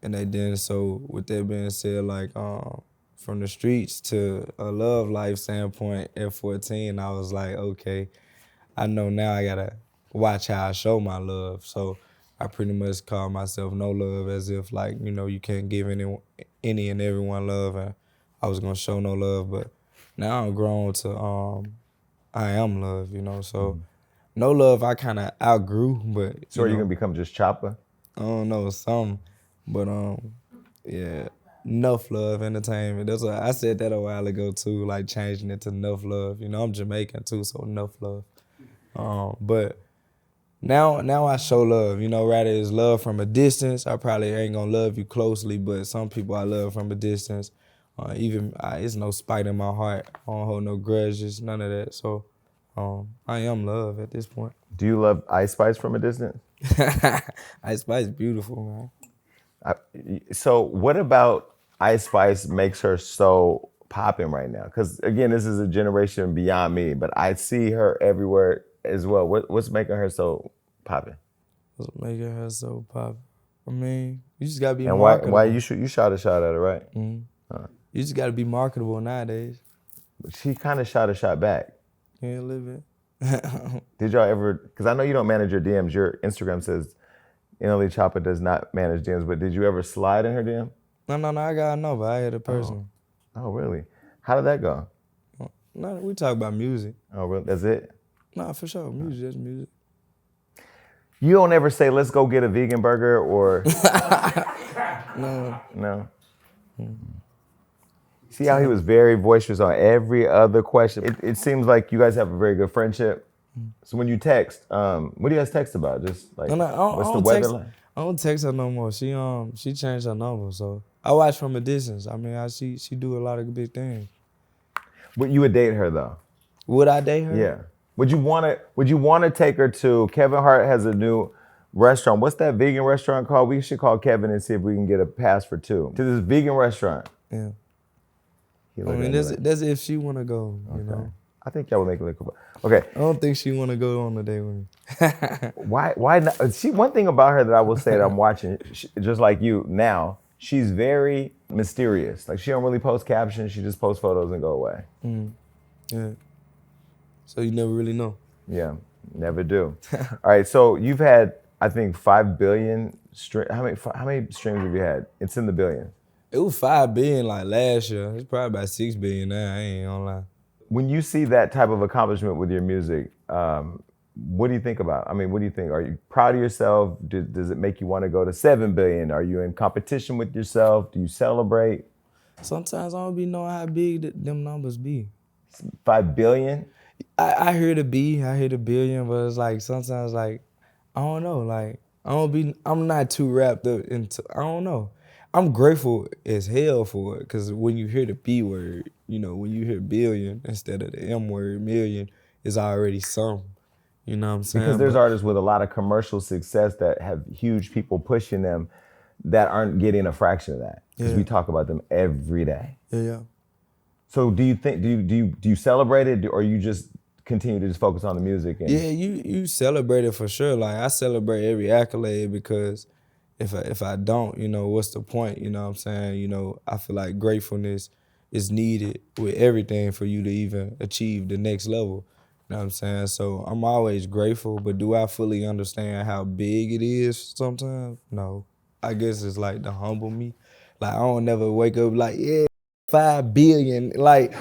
and they didn't. So with that being said, like, from the streets to a love life standpoint at 14, I was like, okay, I know now I gotta watch how I show my love. So I pretty much call myself no love, as if, like, you know, you can't give any and everyone love, and I was gonna show no love. But now I'm grown to I am love, you know. So no love I kind of outgrew, but So are you gonna become just Choppa? I don't know, something. But yeah, enough love entertainment. That's what I said that a while ago too, like changing it to enough love. You know, I'm Jamaican too, so enough love. But now I show love. You know, rather it's love from a distance. I probably ain't gonna love you closely, but some people I love from a distance. It's no spite in my heart. I don't hold no grudges, none of that. So I am love at this point. Do you love Ice Spice from a distance? Ice Spice beautiful, man. So what about Ice Spice makes her so popping right now? Because again, this is a generation beyond me, but I see her everywhere as well. What's making her so popping? What's making her so popping? I mean, you just gotta be and marketable. why you shot a shot at her, right? Mm-hmm. You just gotta be marketable nowadays. But she kind of shot a shot back. Yeah, a little bit. Did y'all ever? Because I know you don't manage your DMs. Your Instagram says NLE Choppa does not manage DMs, but did you ever slide in her DM? No, I got a number. I had it personally. Oh, really? How did that go? No, we talk about music. Oh, really? That's it? No, for sure. Music, that's music. You don't ever say, let's go get a vegan burger or... No. No? See how he was very boisterous on every other question? It seems like you guys have a very good friendship. So when you text, what do you guys text about? Just like, what's the weather like? I don't text her no more. She changed her number, so I watch from a distance. I mean, she do a lot of big things. But you would date her though? Would I date her? Yeah. Would you want to take her to Kevin Hart has a new restaurant. What's that vegan restaurant called? We should call Kevin and see if we can get a pass for 2 to this vegan restaurant. Yeah. He I looked mean, at me like, that's if she want to go, you okay. know. I think y'all would make it look cool. Okay. I don't think she want to go on a date with me. Why not? One thing about her that I will say that I'm watching, just like you now, she's very mysterious. Like, she don't really post captions. She just posts photos and go away. Yeah. So you never really know. Yeah, never do. All right, so you've had, I think, 5 billion how many streams have you had? It's in the billions. It was 5 billion like last year. It's probably about 6 billion now. I ain't gonna lie. When you see that type of accomplishment with your music, what do you think about? I mean, what do you think? Are you proud of yourself? Does it make you want to go to 7 billion? Are you in competition with yourself? Do you celebrate? Sometimes I don't be knowing how big them numbers be. 5 billion? I hear the B, I hear the billion, but it's like sometimes like, I don't know, like I'm not too wrapped up into, I don't know. I'm grateful as hell for it, because when you hear the B word, you know, when you hear billion instead of the M word, million, is already something. You know what I'm saying? Because there's artists with a lot of commercial success that have huge people pushing them that aren't getting a fraction of that. Because we talk about them every day. Yeah. So do you think, do you celebrate it, or you just continue to just focus on the music? And... Yeah, you celebrate it for sure. Like, I celebrate every accolade, because if I don't, you know, what's the point? You know what I'm saying? You know, I feel like gratefulness is needed with everything for you to even achieve the next level. You know what I'm saying? So I'm always grateful, but do I fully understand how big it is sometimes? No. I guess it's like to humble me. Like, I don't never wake up like, yeah, 5 billion. Like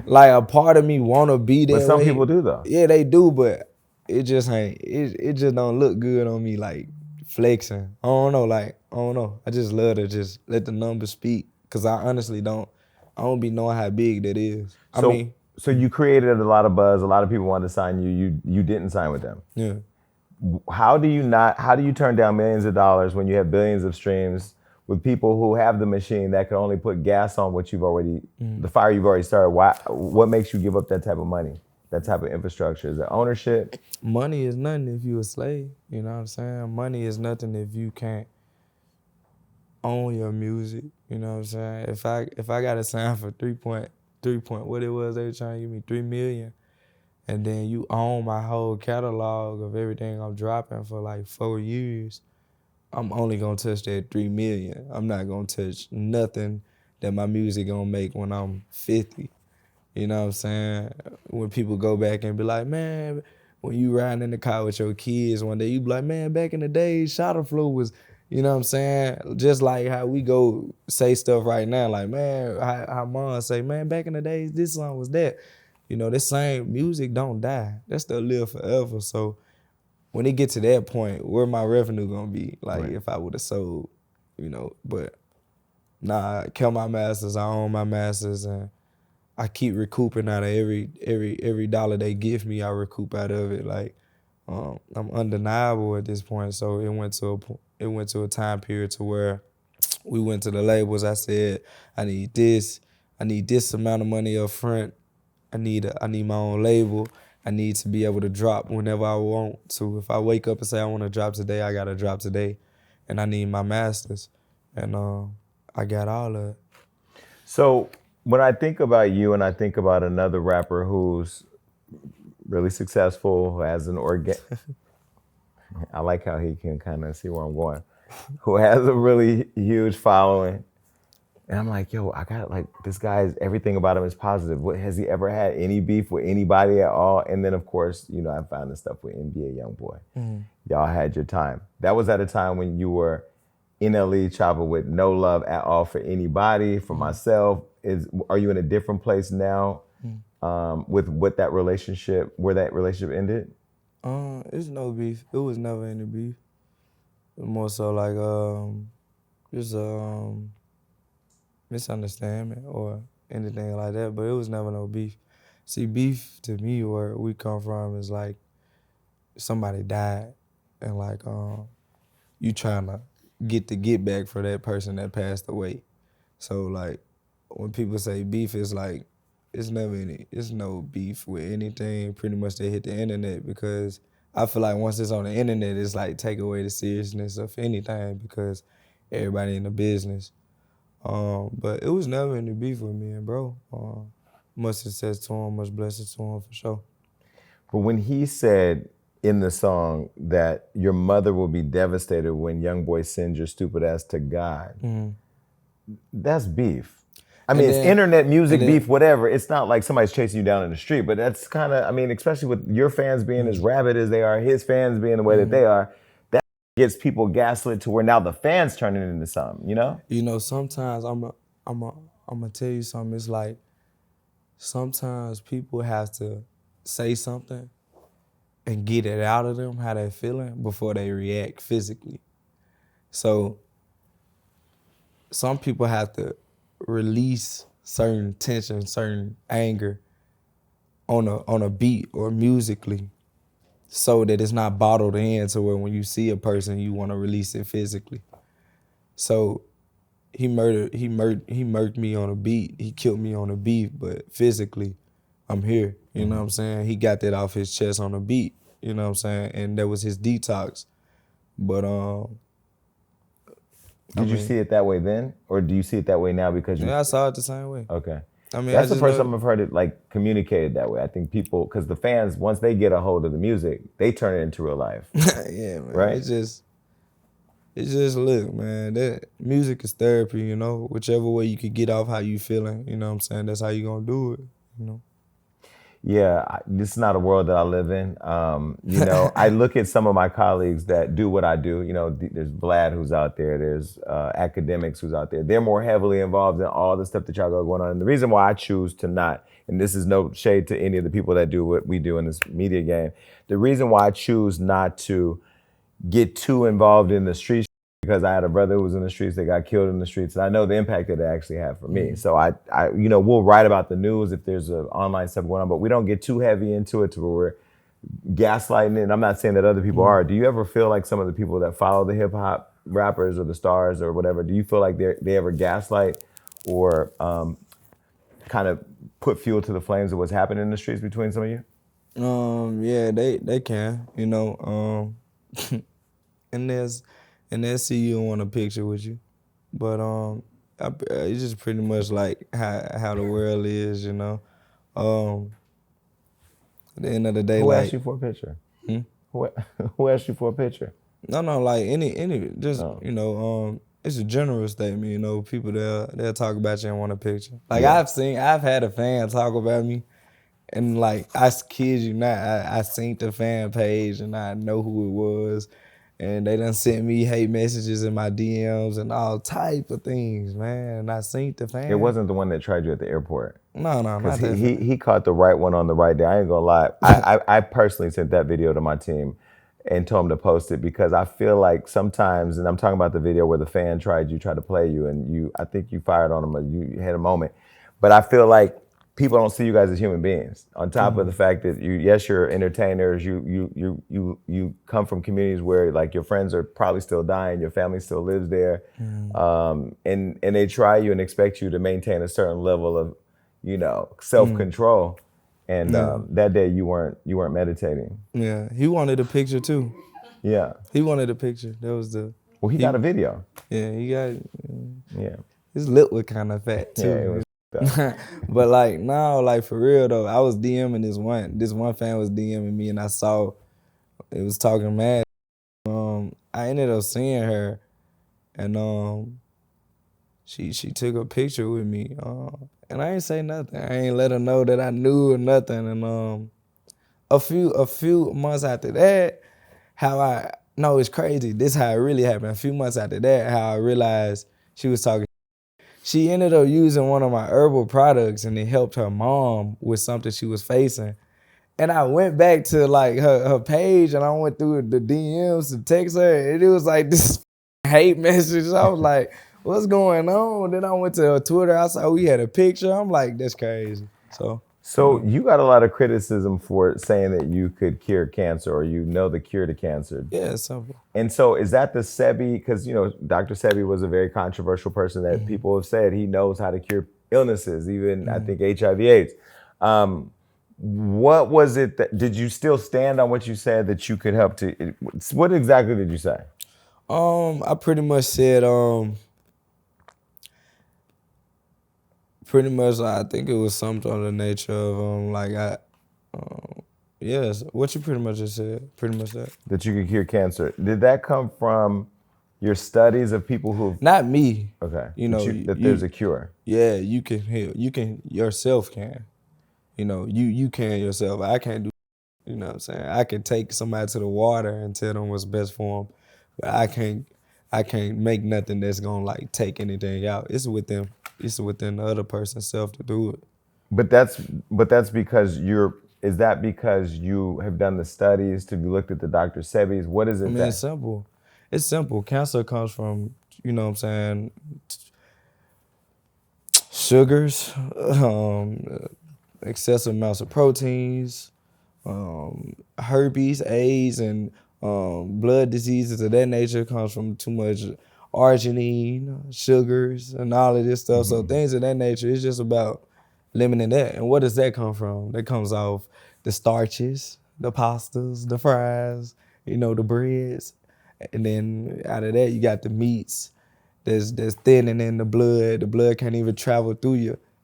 a part of me wanna be there. But some people do though. Yeah, they do, but it just ain't, it just don't look good on me, like flexing. I don't know. I just love to just let the numbers speak, because I honestly don't be knowing how big that is. So you created a lot of buzz. A lot of people wanted to sign you. You didn't sign with them. Yeah. How do you turn down millions of dollars when you have billions of streams with people who have the machine that can only put gas on what you've already, the fire you've already started? What makes you give up that type of money, that type of infrastructure? Is it ownership? Money is nothing if you a slave, you know what I'm saying? Money is nothing if you can't own your music, you know what I'm saying? If I got to sign for 3 point, what it was, they were trying to give me 3 million, and then you own my whole catalog of everything I'm dropping for like 4 years, I'm only gonna touch that 3 million. I'm not gonna touch nothing that my music gonna make when I'm 50. You know what I'm saying? When people go back and be like, man, when you riding in the car with your kids one day, you be like, man, back in the day, Shotta Flow was, you know what I'm saying? Just like how we go say stuff right now, like, man, how mom say, man, back in the days, this song was that. You know, this same music don't die. That stuff live forever. So when it get to that point, where my revenue gonna be? Like, right. If I would have sold, you know, but nah, I kill my masters, I own my masters, and I keep recouping out of every dollar they give me, I recoup out of it. Like, I'm undeniable at this point. So it went to a time period to where we went to the labels. I said, I need this amount of money up front. I need my own label. I need to be able to drop whenever I want to. If I wake up and say I want to drop today, I gotta drop today, and I need my masters, and I got all of it. So when I think about you and I think about another rapper who's really successful, who has an I like how he can kind of see where I'm going, who has a really huge following. And I'm like, yo, I got like, this guy's, everything about him is positive. What, has he ever had any beef with anybody at all? And then of course, you know, I found this stuff with NBA Youngboy. Mm-hmm. Y'all had your time. That was at a time when you were NLE Choppa with no love at all for anybody, for myself. Are you in a different place now with where that relationship ended? It's no beef. It was never any beef. It was more so like just misunderstanding or anything like that, but it was never no beef. See, beef to me, where we come from, is like somebody died and like you trying to get back for that person that passed away. So like when people say beef, it's like it's no beef with anything. Pretty much they hit the internet because I feel like once it's on the internet, it's like take away the seriousness of anything because everybody in the business. But it was never any beef with me and bro. Much success to him, much blessings to him for sure. But when he said in the song that your mother will be devastated when young boy sends your stupid ass to God, that's beef. I mean, it's internet music beef, whatever. It's not like somebody's chasing you down in the street, but that's kind of, I mean, especially with your fans being as rabid as they are, his fans being the way that they are, that gets people gaslit to where now the fans turn it into something, you know? You know, sometimes I'm gonna tell you something. It's like sometimes people have to say something and get it out of them, how they're feeling, before they react physically. So some people have to release certain tension, certain anger on a beat or musically so that it's not bottled in to where when you see a person, you want to release it physically. So he murked me on a beat. He killed me on a beat, but physically, I'm here. You know what I'm saying? He got that off his chest on a beat. You know what I'm saying? And that was his detox. But Did you see it that way then, or do you see it that way now because you? Yeah, I saw it the same way. Okay. I mean, that's the first time I've heard it like communicated that way. I think people, because the fans, once they get a hold of the music, they turn it into real life. Yeah, man. Right? It's just look, man, that music is therapy, you know? Whichever way you could get off how you feeling, you know what I'm saying? That's how you gonna do it, you know? Yeah, this is not a world that I live in. You know, I look at some of my colleagues that do what I do. You know, there's Vlad who's out there. There's academics who's out there. They're more heavily involved in all the stuff that y'all got going on. And the reason why I choose to not, and this is no shade to any of the people that do what we do in this media game, the reason why I choose not to get too involved in the streets because I had a brother who was in the streets that got killed in the streets, and I know the impact that it actually had for me. So I, you know, we'll write about the news if there's an online stuff going on, but we don't get too heavy into it to where we're gaslighting it. And I'm not saying that other people are. Do you ever feel like some of the people that follow the hip hop rappers or the stars or whatever, do you feel like they ever gaslight or kind of put fuel to the flames of what's happening in the streets between some of you? Yeah, they can, you know, and they'll see you and want a picture with you. But it's just pretty much like how the world is, you know. At the end of the day, who like, asked you for a picture? Who asked you for a picture? No, like any just you know, it's a general statement, you know. People they'll talk about you and want a picture. Like I've had a fan talk about me, and like I kid you not, I seen the fan page and I know who it was. And they done sent me hate messages in my DMs and all type of things, man. And I seen the fan. It wasn't the one that tried you at the airport. No, not that. He caught the right one on the right day. I ain't gonna lie. I personally sent that video to my team and told them to post it because I feel like sometimes, and I'm talking about the video where the fan tried to play you, and I think you fired on him or you had a moment. But I feel like people don't see you guys as human beings. On top of the fact that you're entertainers, you come from communities where like your friends are probably still dying, your family still lives there, and they try you and expect you to maintain a certain level of, you know, self-control. And that day you weren't meditating. Yeah, he wanted a picture too. Yeah, he wanted a picture. That was the. Well, he got a video. Yeah, he got. Yeah, his lip was kind of fat too. Yeah, it was. But like no, like for real though, I was DMing this one fan was DMing me and I saw it was talking mad. I ended up seeing her and she took a picture with me and I ain't say nothing. I ain't let her know that I knew or nothing. And a few months after that, it's crazy. This how it really happened. A few months after that, how I realized she was talking. She ended up using one of my herbal products and it helped her mom with something she was facing. And I went back to like her page and I went through the DMs to text her and it was like this hate message. I was like, what's going on? Then I went to her Twitter. I saw we had a picture. I'm like, that's crazy. So you got a lot of criticism for saying that you could cure cancer or you know the cure to cancer. Yeah, it's simple. And so is that the Sebi, because you know Dr. Sebi was a very controversial person that people have said he knows how to cure illnesses, even I think HIV/AIDS. What was it that, did you still stand on what you said that you could help to, what exactly did you say? I pretty much said, pretty much, I think it was something on the nature of, yes, what you pretty much just said, pretty much that. That you could cure cancer. Did that come from your studies of people who've... Not me. Okay. You know, that there's a cure. Yeah, you can heal. You can, yourself can. You know, you can yourself. I can't do, you know what I'm saying? I can take somebody to the water and tell them what's best for them, but I can't make nothing that's gonna like take anything out. It's within the other person's self to do it. But that's because is that because you have done the studies, to be looked at the Dr. Sebi's? What is it? I mean, it's simple. It's simple. Cancer comes from, you know what I'm saying, sugars, excessive amounts of proteins, herpes, AIDS, and blood diseases of that nature comes from too much arginine, sugars, and all of this stuff. So things of that nature, it's just about limiting that. And where does that come from? That comes off the starches, the pastas, the fries, you know, the breads. And then out of that, you got the meats that's thinning in the blood. The blood can't even travel through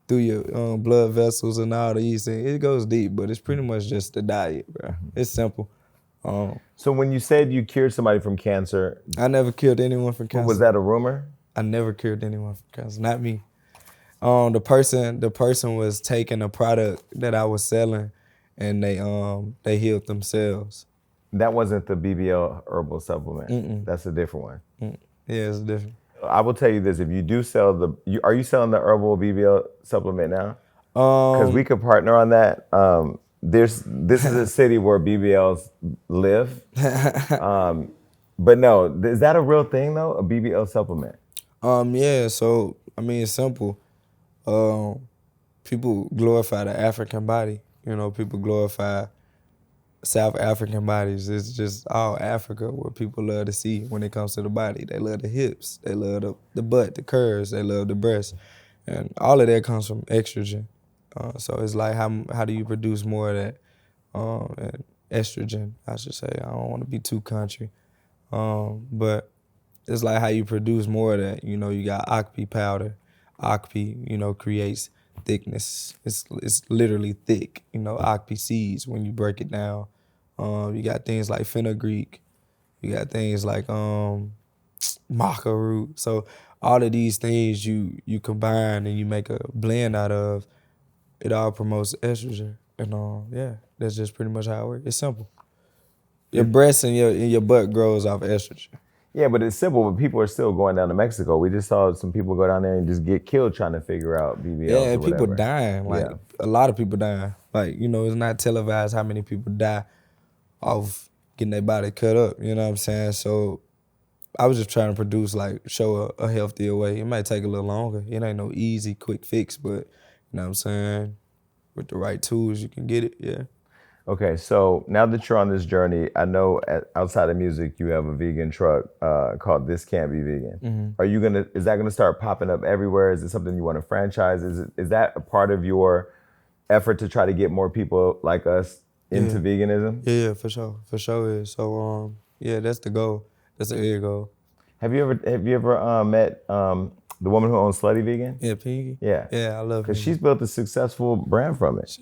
your blood vessels and all these things. It goes deep, but it's pretty much just the diet, bro. It's simple. So when you said you cured somebody from cancer... I never killed anyone from cancer. Was that a rumor? I never cured anyone from cancer, not me. The person was taking a product that I was selling, and they healed themselves. That wasn't the BBL herbal supplement. That's a different one. Yeah, it's different. I will tell you this: if you do sell are you selling the herbal BBL supplement now? Because we could partner on that. This is a city where BBLs live. But no, is that a real thing though? A BBL supplement? Yeah. So I mean, it's simple. People glorify the African body. You know, people glorify South African bodies. It's just all Africa what people love to see when it comes to the body. They love the hips, they love the butt, the curves, they love the breasts. And all of that comes from estrogen. So it's like how do you produce more of that? And estrogen, I should say. I don't want to be too country. But it's like how you produce more of that. You know, you got Akpi powder. Akpi, you know, creates thickness. It's literally thick, you know, Akpi seeds when you break it down. You got things like fenugreek. You got things like maca root. So all of these things you combine and you make a blend out of, it all promotes estrogen. And yeah, that's just pretty much how it works. It's simple. Your breasts and your butt grows off estrogen. Yeah, but it's simple, but people are still going down to Mexico. We just saw some people go down there and just get killed trying to figure out BBLs. Yeah, and people dying, like a lot of people dying. Like, you know, it's not televised how many people die of getting their body cut up, you know what I'm saying? So I was just trying to produce, like, show a healthier way. It might take a little longer. It ain't no easy, quick fix, but, you know what I'm saying? With the right tools, you can get it, yeah. Okay, so now that you're on this journey, I know outside of music, you have a vegan truck called This Can't Be Vegan. Is that gonna start popping up everywhere? Is it something you want to franchise? Is that a part of your effort to try to get more people like us into veganism? Yeah, for sure is. So yeah, that's the goal. That's the end goal. Have you ever met the woman who owns Slutty Vegan? Yeah, Pinky. Yeah. Yeah, I love her. Because she's built a successful brand from it.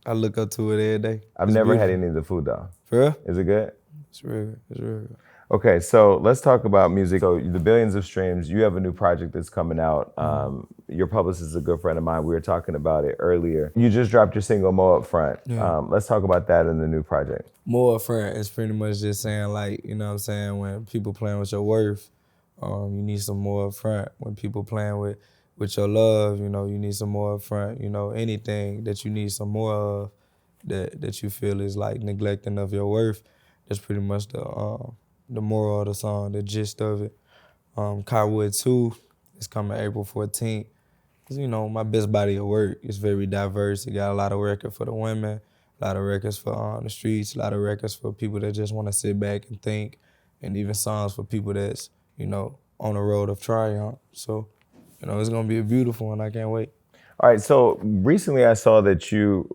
I look up to it every day. I've never had any of the food though. For real? Is it good? It's real good. It's real good. Okay, so let's talk about music. So the billions of streams, you have a new project that's coming out. Your publicist is a good friend of mine. We were talking about it earlier. You just dropped your single, Mo Up Front. Yeah. Let's talk about that in the new project. Mo Up Front is pretty much just saying, like, you know what I'm saying, when people playing with your worth, you need some more up front. When people playing with your love, you know, you need some more up front. You know, anything that you need some more of that you feel is like neglecting of your worth, that's pretty much the moral of the song, the gist of it. Carwood 2 is coming April 14th. You know, my best body of work is very diverse. It got a lot of records for the women, a lot of records for the streets, a lot of records for people that just want to sit back and think, and even songs for people that's, you know, on the road of triumph. So You know, it's gonna be a beautiful one. I can't wait. All right, so recently I saw that you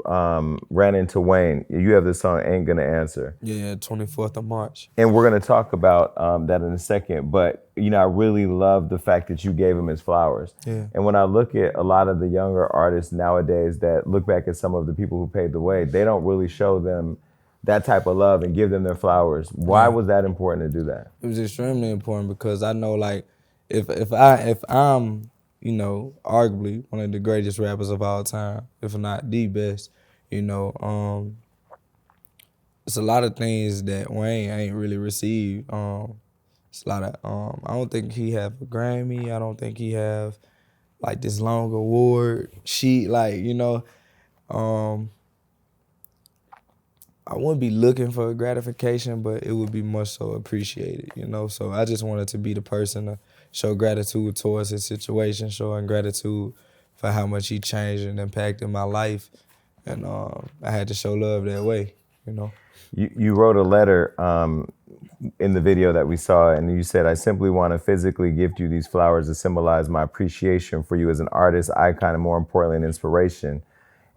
ran into Wayne. You have this song, Ain't Gonna Answer. Yeah, 24th of March. And we're gonna talk about that in a second, but you know, I really love the fact that you gave him his flowers. Yeah. And when I look at a lot of the younger artists nowadays that look back at some of the people who paved the way, they don't really show them that type of love and give them their flowers. Why was that important to do that? It was extremely important because I know, like, if I'm, you know, arguably one of the greatest rappers of all time, if not the best, you know, it's a lot of things that Wayne ain't really received. It's a lot of, I don't think he have a Grammy. I don't think he have like this long award sheet, like, you know. I wouldn't be looking for gratification, but it would be much so appreciated, you know? So I just wanted to be the person to show gratitude towards his situation, showing gratitude for how much he changed and impacted my life. And I had to show love that way, you know? You wrote a letter in the video that we saw, and you said, I simply want to physically gift you these flowers to symbolize my appreciation for you as an artist, icon, and more importantly, an inspiration.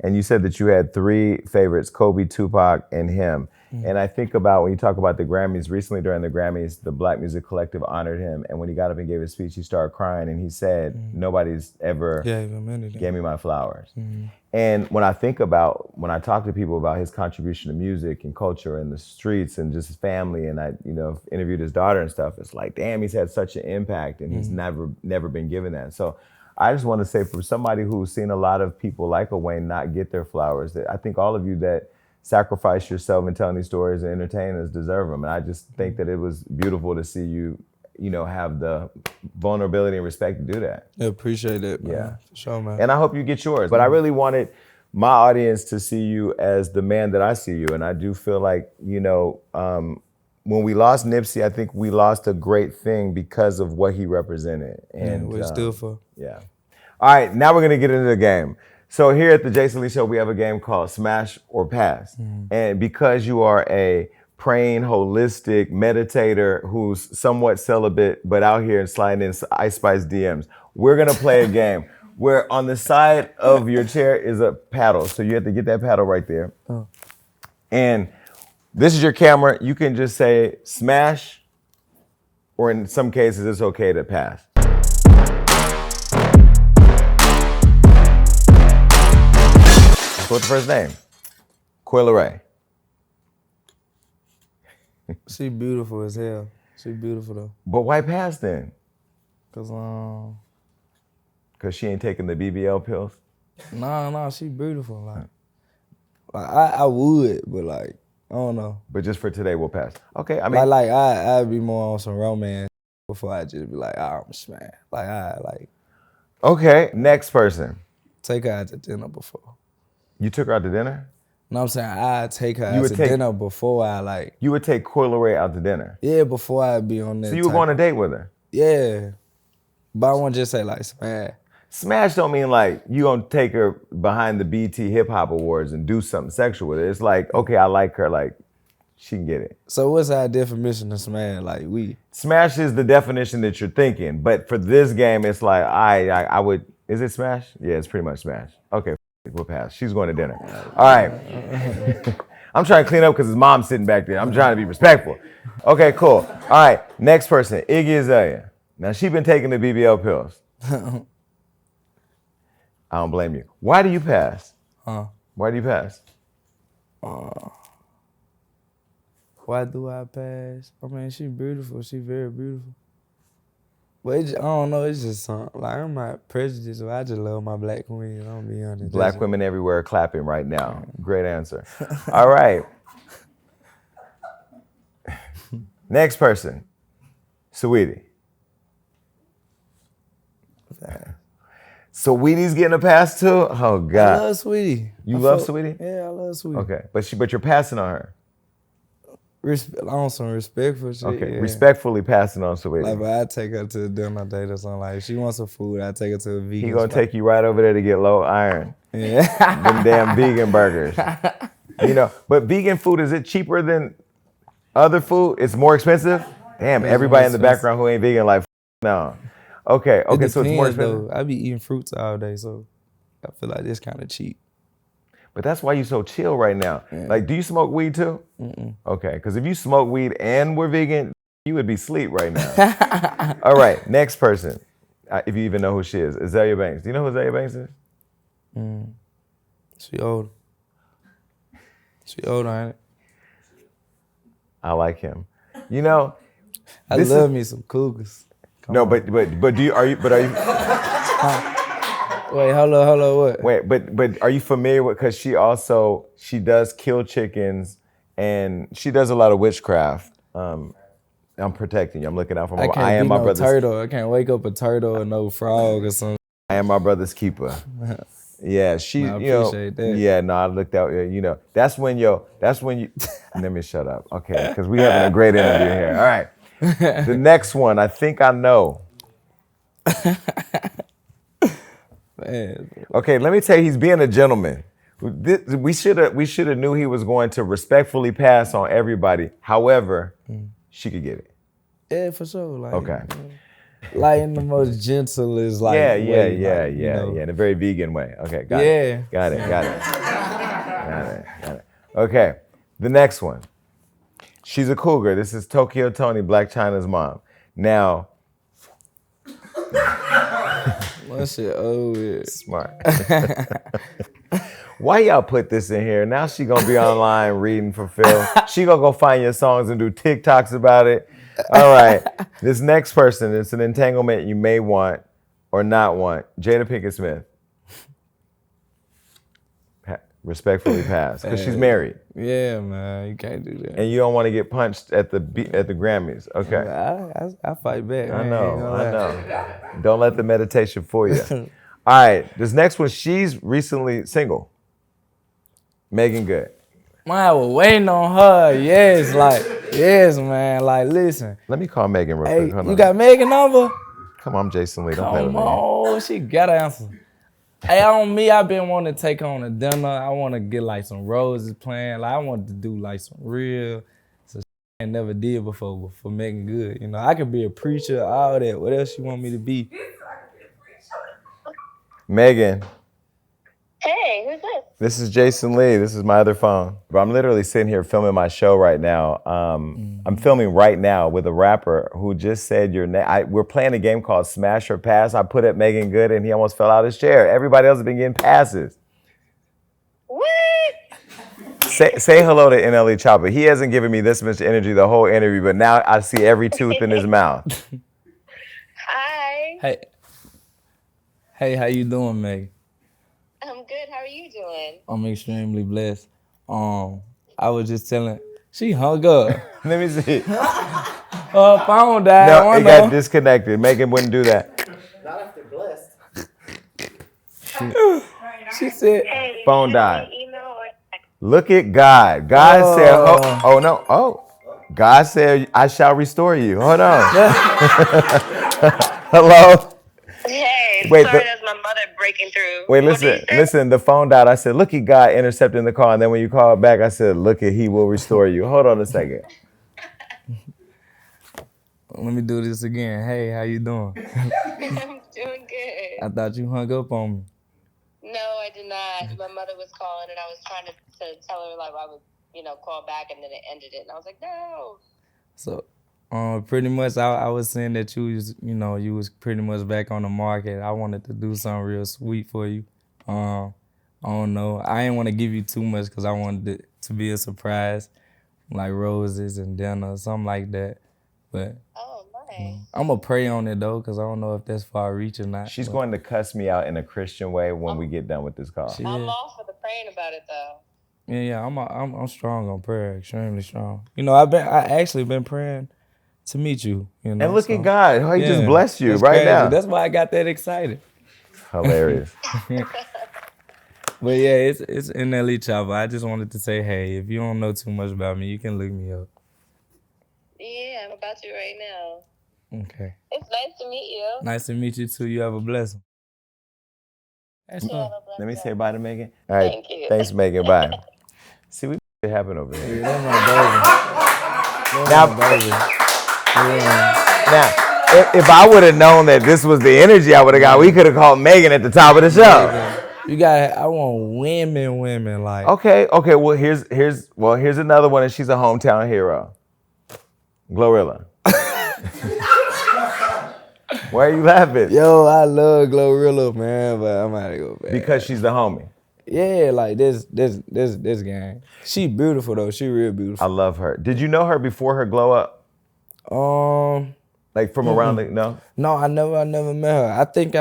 And you said that you had 3 favorites, Kobe, Tupac, and him. And I think about when you talk about the Grammys, recently during the Grammys, the Black Music Collective honored him. And when he got up and gave his speech, he started crying and he said, nobody's ever gave me my flowers. And when I think about, when I talk to people about his contribution to music and culture and the streets and just his family, and I, you know, interviewed his daughter and stuff, it's like, damn, he's had such an impact and he's never been given that. So I just want to say, for somebody who's seen a lot of people like a Wayne not get their flowers, that I think all of you that sacrifice yourself in telling these stories and entertain us deserve them. And I just think that it was beautiful to see you, you know, have the vulnerability and respect to do that. I appreciate it, man. Yeah. For sure, man. And I hope you get yours. But I really wanted my audience to see you as the man that I see you. And I do feel like, you know, when we lost Nipsey, I think we lost a great thing because of what he represented. And what he stood for. Yeah. All right, now we're gonna get into the game. So here at the Jason Lee Show, we have a game called Smash or Pass. And because you are a praying, holistic meditator who's somewhat celibate, but out here and sliding in Ice Spice DMs, we're gonna play a game where on the side of your chair is a paddle. So you have to get that paddle right there. And this is your camera. You can just say smash, or in some cases, it's okay to pass. What's the first name? Coyle Ray. She beautiful as hell. She beautiful though. But why pass then? Cause Cause she ain't taking the BBL pills? nah, she beautiful. Like I would, but like, I don't know. But just for today, we'll pass. Okay, I mean. Like I'd be more on some romance before I just be like, oh, I'm smash. Like. Okay, next person. Take her out to dinner before. You took her out to dinner? No, I'm saying I'd take her out to dinner before I like. You would take Coyle Ray out to dinner? Yeah, before I'd be on that. So you were going on a date with her? Yeah. But I want to just say like smash. Smash don't mean like you gonna take her behind the BT Hip Hop Awards and do something sexual with her. It's like, okay, I like her, like she can get it. So what's our definition of smash? Like Smash is the definition that you're thinking, but for this game, it's like I would. Is it smash? Yeah, it's pretty much smash. Okay, we'll pass. She's going to dinner. All right. I'm trying to clean up because his mom's sitting back there. I'm trying to be respectful. Okay, cool. All right, next person, Iggy Azalea. Now she been taking the BBL pills. I don't blame you. Why do you pass? Why do you pass? Why do I pass? I mean, she beautiful. She very beautiful. But I don't know. It's just something. Like, I'm not prejudiced. I just love my black queen. I'm be honest. Black women everywhere clapping right now. Great answer. All right. Next person, Saweetie. Saweetie's getting a pass too? Oh God. I love Saweetie. You love Saweetie? Yeah, I love Saweetie. Okay, but you're passing on her. On some respectful shit. Okay, yeah. Respectfully passing on Saweetie. Like, but I'd take her to a dinner date or something. Like, if she wants some food, I'd take her to a vegan He gonna spot. take you right over there to get low iron. Yeah. Them damn vegan burgers. You know, but vegan food, is it cheaper than other food? It's more expensive? Damn, It's everybody more in the expensive. background who ain't vegan like, no. Okay, so depends, it's more expensive. though. I be eating fruits all day, so I feel like it's kind of cheap. But that's why you so chill right now. Yeah. Like, do you smoke weed too? Okay, because if you smoke weed and were vegan, you would be asleep right now. All right, next person. If you even know who she is, Azalea Banks. Do you know who Azalea Banks is? She old. She old, ain't it? I like him. You know, I love me some cougars. No, but are you? Wait, hold on, what? Wait, but are you familiar with? Because she does kill chickens, and she does a lot of witchcraft. I'm protecting you. I'm looking out for my. I am my brother's turtle. I can't wake up a turtle or no frog or something. I am my brother's keeper. Yeah, she. I appreciate that. Yeah, no, I looked out. You know, that's when you. Let me shut up, okay? Because we having a great interview here. All right, the next one. I think I know. Man. Okay, let me tell you, he's being a gentleman. We should have knew he was going to respectfully pass on everybody. However, she could get it. Yeah, for sure. Like, Okay. Like in the most gentlest, like Yeah, way, in a very vegan way. Okay, got it. Got it. Okay, the next one. She's a cougar. This is Tokyo Tony, Black China's mom. Now. That shit over. Smart. Why y'all put this in here? Now she gonna be online reading for Phil. She gonna go find your songs and do TikToks about it. All right. This next person, it's an entanglement you may want or not want. Jada Pinkett Smith. Respectfully pass, because she's married. Yeah, man, you can't do that. And you don't want to get punched at the Grammys. Okay. I fight back. I know. Don't let the meditation fool you. All right, this next one, she's recently single. Megan Good. Man, I was waiting on her. Yes, man. Like, listen. Let me call Megan real Hey, quick. Hold you on. got Megan number? Come on, I'm Jason Lee. Don't play with Come me. on, she gotta answer. Hey, on me, I've been wanting to take on a dinner. I want to get like some roses playing. Like I wanted to do like some real, so I never did before. But for Megan Good, you know, I could be a preacher, all that. What else you want me to be? Megan. Hey, who's this? This is Jason Lee. This is my other phone. But I'm literally sitting here filming my show right now. I'm filming right now with a rapper who just said your name. We're playing a game called Smash or Pass. I put up Megan Good and he almost fell out of his chair. Everybody else has been getting passes. What? Say hello to NLE Choppa. He hasn't given me this much energy the whole interview, but now I see every tooth in his mouth. Hi. Hey, how you doing, Megan? I'm good. How are you doing? I'm extremely blessed. I was just telling, she hung up. Let me see. Her phone died. No, it got disconnected. Megan wouldn't do that. Not after blessed. She said, Hey, Phone should died. I email or text? Look at God. God said, God said, I shall restore you. Hold on. Hello? Hey, Wait, sorry, that's my mother breaking through. Wait, What did you say? listen, the phone died. I said, look at God intercepting the call. And then when you called back, I said, look at he will restore you. Hold on a second. let me do this again. Hey, how you doing? I'm doing good. I thought you hung up on me. No, I did not. My mother was calling and I was trying to tell her like I would, call back and then it ended it. And I was like, no. So, pretty much, I was saying that you was pretty much back on the market. I wanted to do something real sweet for you. I don't know. I didn't want to give you too much because I wanted it to be a surprise, like roses and dinner or something like that. But Oh, nice. I'm going to pray on it, though, because I don't know if that's far reach or not. She's going to cuss me out in a Christian way when we get done with this call. I'm all for the praying about it though. Yeah, I'm strong on prayer, extremely strong. I actually been praying to meet you. And look at God, how he just blessed you that's right crazy. now. That's why I got that excited. Hilarious. But yeah, it's NLE Choppa. I just wanted to say, hey, if you don't know too much about me, you can look me up. Yeah, I'm about to right now. Okay. It's nice to meet you. Nice to meet you too. You have a blessing. That's You have all. a blessed Let me day. say bye to Megan. All right. Thank you. Thanks, Megan. Bye. See, we it happen over here. Yeah, that's my baby. That's my baby. Yeah. if I would have known that this was the energy I would have got, we could have called Megan at the top of the show. You got. I want women like. Okay. Well, here's another one, and she's a hometown hero. Glorilla. Why are you laughing? Yo, I love Glorilla, man, but I'm gonna go back. Because she's the homie. Yeah, like this gang. She beautiful though. She real beautiful. I love her. Did you know her before her glow up? Like from around the no? No, I never met her. I think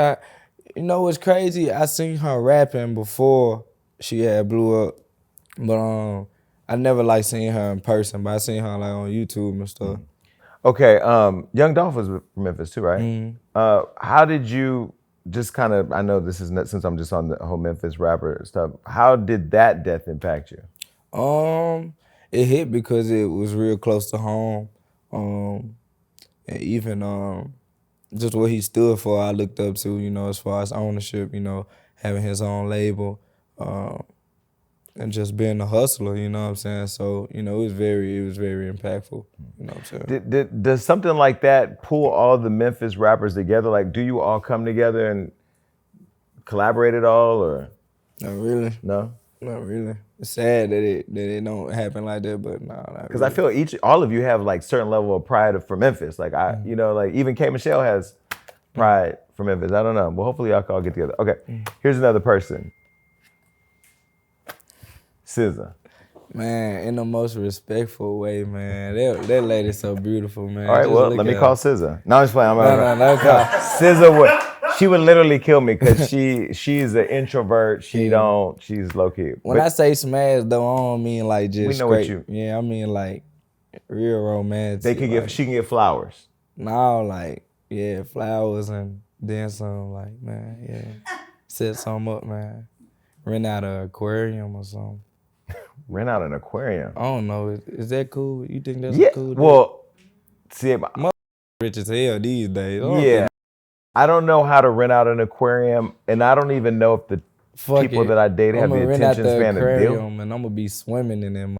you know what's crazy? I seen her rapping before she had blew up, but I never like seen her in person. But I seen her like on YouTube and stuff. Okay, Young Dolph was from Memphis too, right? Mm-hmm. How did you just kind of? I know this is not, since I'm just on the whole Memphis rapper stuff. How did that death impact you? It hit because it was real close to home, and even just what he stood for, I looked up to, you know, as far as ownership, you know, having his own label, and just being a hustler, you know what I'm saying? So, you know, it was very impactful, you know what I'm saying? Does something like that pull all the Memphis rappers together? Like, do you all come together and collaborate at all, or? Not really. No? Not really. It's sad that it don't happen like that, but nah, not Because really. I feel all of you have like certain level of pride for Memphis. Like you know, like even K. Michelle has pride for Memphis. I don't know. Well, hopefully y'all can all get together. Okay, here's another person. SZA. Man, in the most respectful way, man. That lady's so beautiful, man. All right, Just well, look let me at call her. SZA. No, I'm just playing. No, call. SZA she would literally kill me because she's an introvert. She's low key. When I say smash though, I don't mean like just We know straight. what Yeah, I mean like real romantic. she can get flowers. No, like, yeah, flowers and then some, like, man, yeah. Set something up, man. Rent out an aquarium or something. Rent out an aquarium. I don't know. Is that cool? You think that's Yeah. a cool deal? Well, see, Rich as hell these days. yeah. I don't know how to rent out an aquarium, and I don't even know if the people that I date have the attention span to deal. And I'm gonna be swimming in them.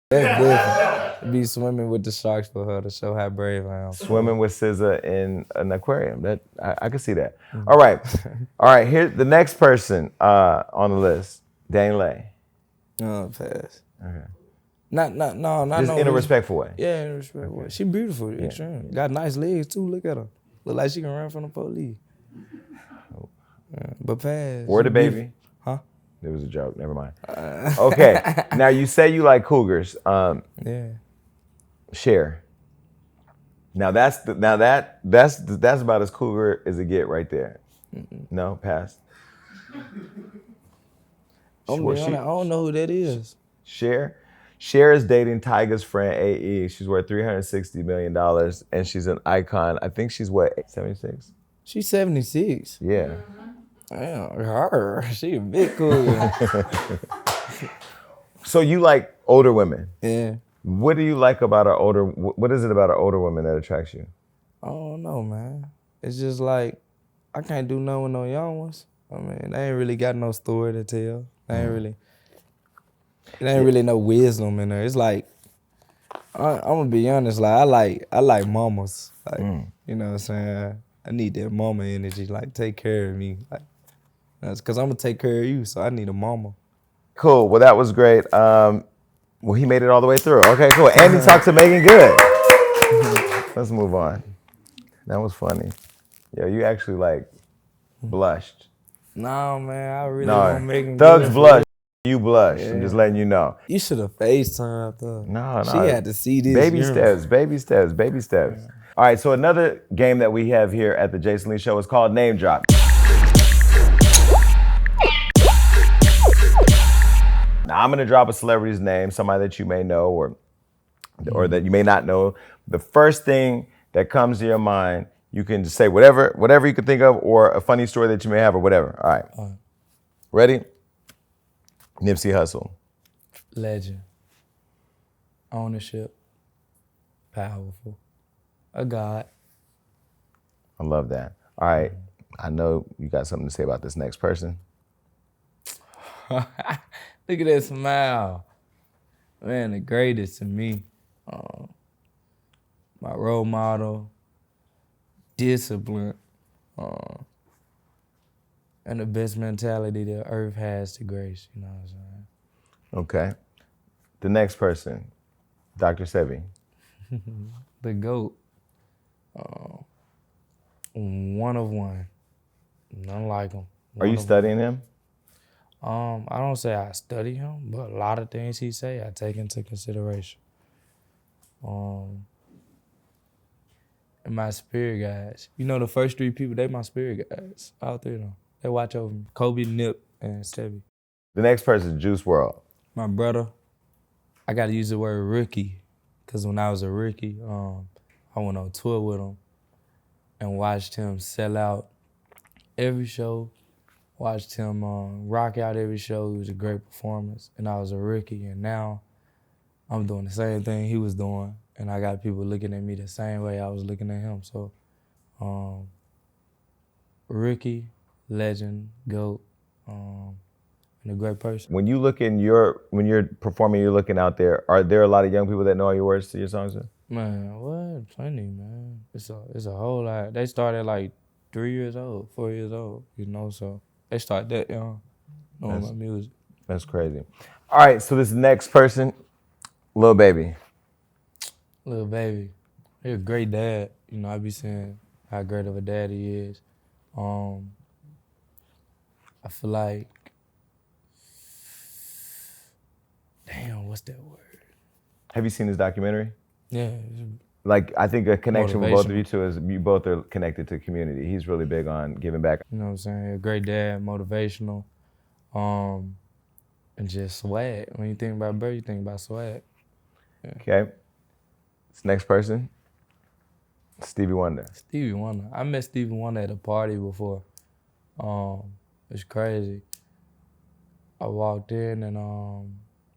That's different. Be swimming with the sharks for her to show how brave I am. Swimming with SZA in an aquarium. That I can see that. All right. Here's the next person on the list. Danielle. Oh, pass. Okay. No. Just in a respectful way. Yeah, in a respectful way. She beautiful, extreme. Got nice legs too. Look at her. Look like she can run from the police. But pass. Word to baby. Huh? It was a joke. Never mind. Okay. Now you say you like cougars. Yeah. Cher. Now that's about as cougar as it get right there. No, pass. I don't know who that is. Cher is dating Tyga's friend AE. She's worth $360 million, and she's an icon. I think she's what, 76? She's 76. Yeah. Damn, her. She a big cougar. So you like older women? Yeah. What do you like about what is it about an older woman that attracts you? I don't know, man. It's just like, I can't do nothing with no young ones. I mean, they ain't really got no story to tell. It ain't really no wisdom in there. It's like, I'm gonna be honest, like I like mamas. Like, you know what I'm saying? I need that mama energy, like take care of me. Like, that's cause I'm gonna take care of you, so I need a mama. Cool, well that was great. Well, he made it all the way through. Okay, cool. And he talked to Megan good. Let's move on. That was funny. Yo, you actually like blushed. No, man, I really want Megan Thugs good. blush. You blush. Yeah. I'm just letting you know. You should have FaceTimed her. No. She had to see this. Baby steps. All right, so another game that we have here at the Jason Lee Show is called Name Drop. Now, I'm gonna drop a celebrity's name, somebody that you may know or that you may not know. The first thing that comes to your mind, you can just say whatever you can think of, or a funny story that you may have, or whatever. All right. Ready? Nipsey Hussle. Legend. Ownership. Powerful. A god. I love that. All right. I know you got something to say about this next person. Look at that smile. Man, the greatest to me. My role model. disciplined, and the best mentality the earth has to grace, you know what I'm saying? Okay. The next person, Dr. Sebi. The GOAT. One of one. None like him. Are you studying him? I don't say I study him, but a lot of things he say I take into consideration. And my spirit guides. You know, the first 3 people, they my spirit guides. All 3 of them. They watch over me. Kobe, Nip, and Sebi. The next person, Juice WRLD. My brother, I gotta use the word rookie, because when I was a rookie, I went on tour with him and watched him sell out every show, watched him rock out every show. It was a great performance, and I was a rookie, and now I'm doing the same thing he was doing, and I got people looking at me the same way I was looking at him. So, rookie, legend, GOAT, and a great person. When you look when you're performing, you're looking out there, are there a lot of young people that know all your words to your songs? Man, what? Plenty, man. It's a whole lot. They started like 3 years old, 4 years old, you know, so they start that young, knowing my music. That's crazy. All right, so this next person, Lil Baby. Lil Baby, he's a great dad. You know, I be saying how great of a dad he is. I feel like, damn, what's that word? Have you seen this documentary? Yeah. Like, I think a connection with both of you two is you both are connected to community. He's really big on giving back. You know what I'm saying? A great dad, motivational, and just swag. When you think about Bird, you think about swag. Yeah. Okay. This next person, Stevie Wonder. Stevie Wonder. I met Stevie Wonder at a party before. It's crazy. I walked in and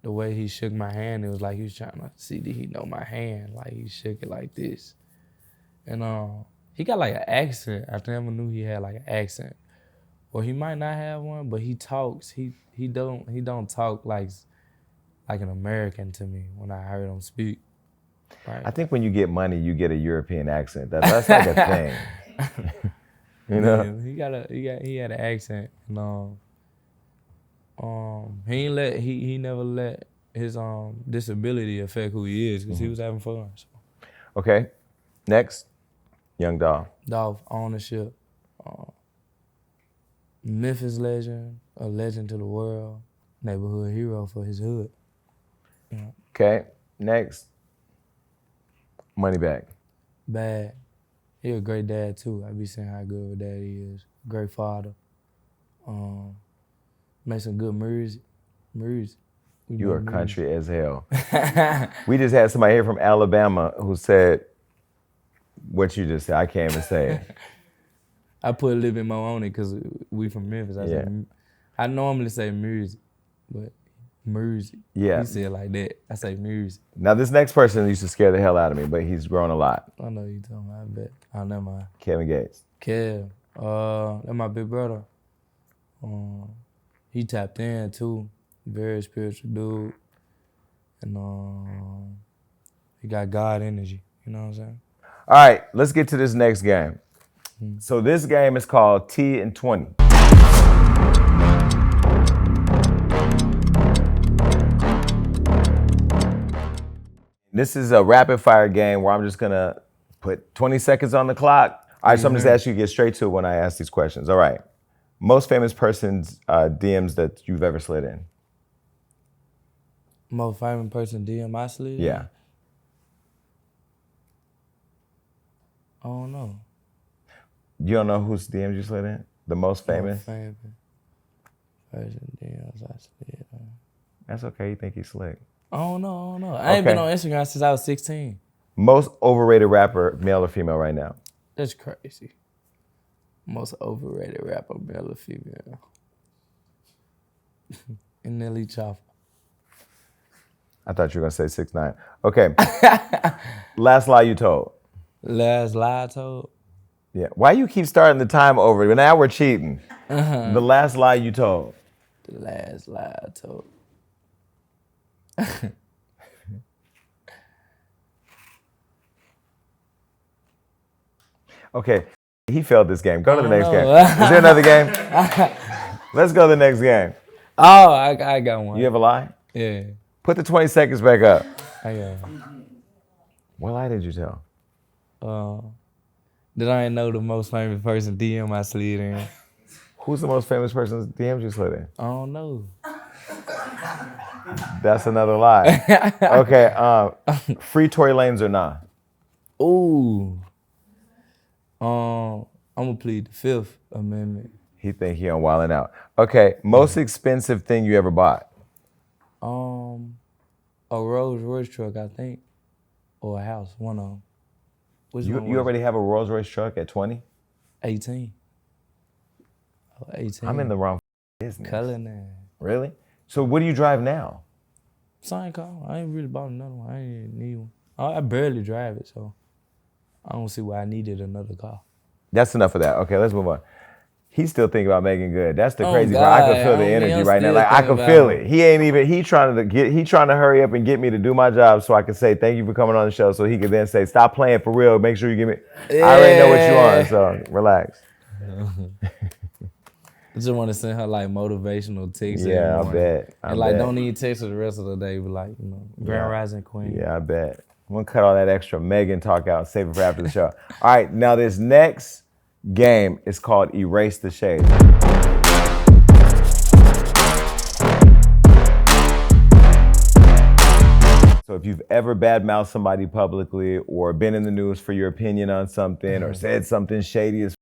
the way he shook my hand, it was like he was trying to see did he know my hand. Like he shook it like this. And he got like an accent. I never knew he had like an accent. Or he might not have one, but he talks. He don't talk like an American to me when I heard him speak. Right? I think when you get money, you get a European accent. That's like a thing. You know? Yeah, he had an accent. And, he never let his disability affect who he is because he was having fun. So. Okay, next, Young Dolph. Dolph, ownership, Memphis legend, a legend to the world, neighborhood hero for his hood. Yeah. Okay, next, Moneybagg. Bad. He a great dad too. I be saying how good of a dad he is. Great father. Make some good music. You are country as hell. We just had somebody here from Alabama who said what you just said. I can't even say it. I put a little bit more on it because we from Memphis. I normally say music, but music. Yeah. He said it like that. I say music. Now this next person used to scare the hell out of me, but he's grown a lot. I know you talking about. I bet. I never mind. Kevin Gates. Kev. That's my big brother. He tapped in too. Very spiritual dude. And he got God energy. You know what I'm saying? All right, let's get to this next game. So this game is called T and 20. This is a rapid fire game where I'm just gonna put 20 seconds on the clock. All right, so I'm just asking you to get straight to it when I ask these questions. All right. Most famous person's DMs that you've ever slid in? Most famous person DM I slid in? Yeah. I don't know. You don't know whose DMs you slid in? The most famous? Most famous person DMs I slid in. That's okay, you think he's slick. I don't know. I ain't been on Instagram since I was 16. Most overrated rapper, male or female right now? That's crazy. Most overrated rapper, male or female? NLE Choppa. I thought you were gonna say 6ix9ine. Okay. Last lie you told. Last lie I told? Yeah. Why you keep starting the time over? Now we're cheating. The last lie you told. The last lie I told. Okay, he failed this game. Go to the next game. Is there another game? Let's go to the next game. Oh, I got one. You have a lie? Yeah. Put the 20 seconds back up. I got What lie did you tell? that I ain't know the most famous person DM I slid in. Who's the most famous person's DMs you slid in? I don't know. That's another lie. Okay, free Tory Lanez or nah? Ooh. I'm gonna plead the Fifth Amendment. He think he on wildin' out. Okay, most expensive thing you ever bought? A Rolls Royce truck, I think, or a house. One of them. Which one You already have a Rolls Royce truck at 20? 18. Oh, 18. I'm in the wrong business. Color now. Really? So what do you drive now? Same car. I ain't really bought another one. I ain't need one. I barely drive it, so I don't see why I needed another car. That's enough of that. Okay, let's move on. He's still thinking about making good. That's the Oh, crazy God. part. I can feel the I mean, energy I'm right now. still Like I can thinking feel about it. He trying to hurry up and get me to do my job so I can say thank you for coming on the show so he can then say stop playing for real. Make sure you give me. Yeah. I already know what you on, so relax. I just want to send her like motivational texts. Yeah, I bet. And like don't need text her the rest of the day, but like, Grand Rising Queen. Yeah, I bet. I'm gonna cut all that extra Megan talk out and save it for after the show. All right, now this next game is called Erase the Shade. So if you've ever badmouthed somebody publicly or been in the news for your opinion on something or said something shady as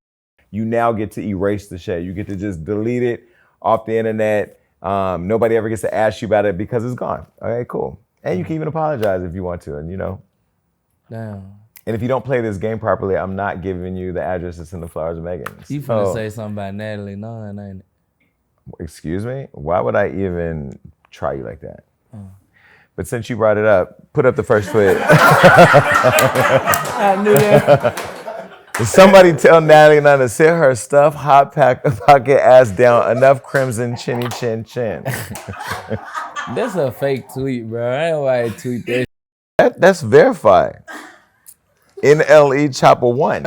you now get to erase the shade. You get to just delete it off the internet. Nobody ever gets to ask you about it because it's gone. Okay, cool. And you can even apologize if you want to, and Damn. And if you don't play this game properly, I'm not giving you the address that's in the Flowers of Megan. You finna say something about Natalie Nunn, ain't it? Excuse me? Why would I even try you like that? But since you brought it up, put up the first tweet. I knew that. Somebody tell Natalie Nunn to sit her stuffed hot pocket ass down. Enough crimson chinny chin chin. That's a fake tweet, bro. I ain't why I tweet that. That's verified. NLE Choppa 1.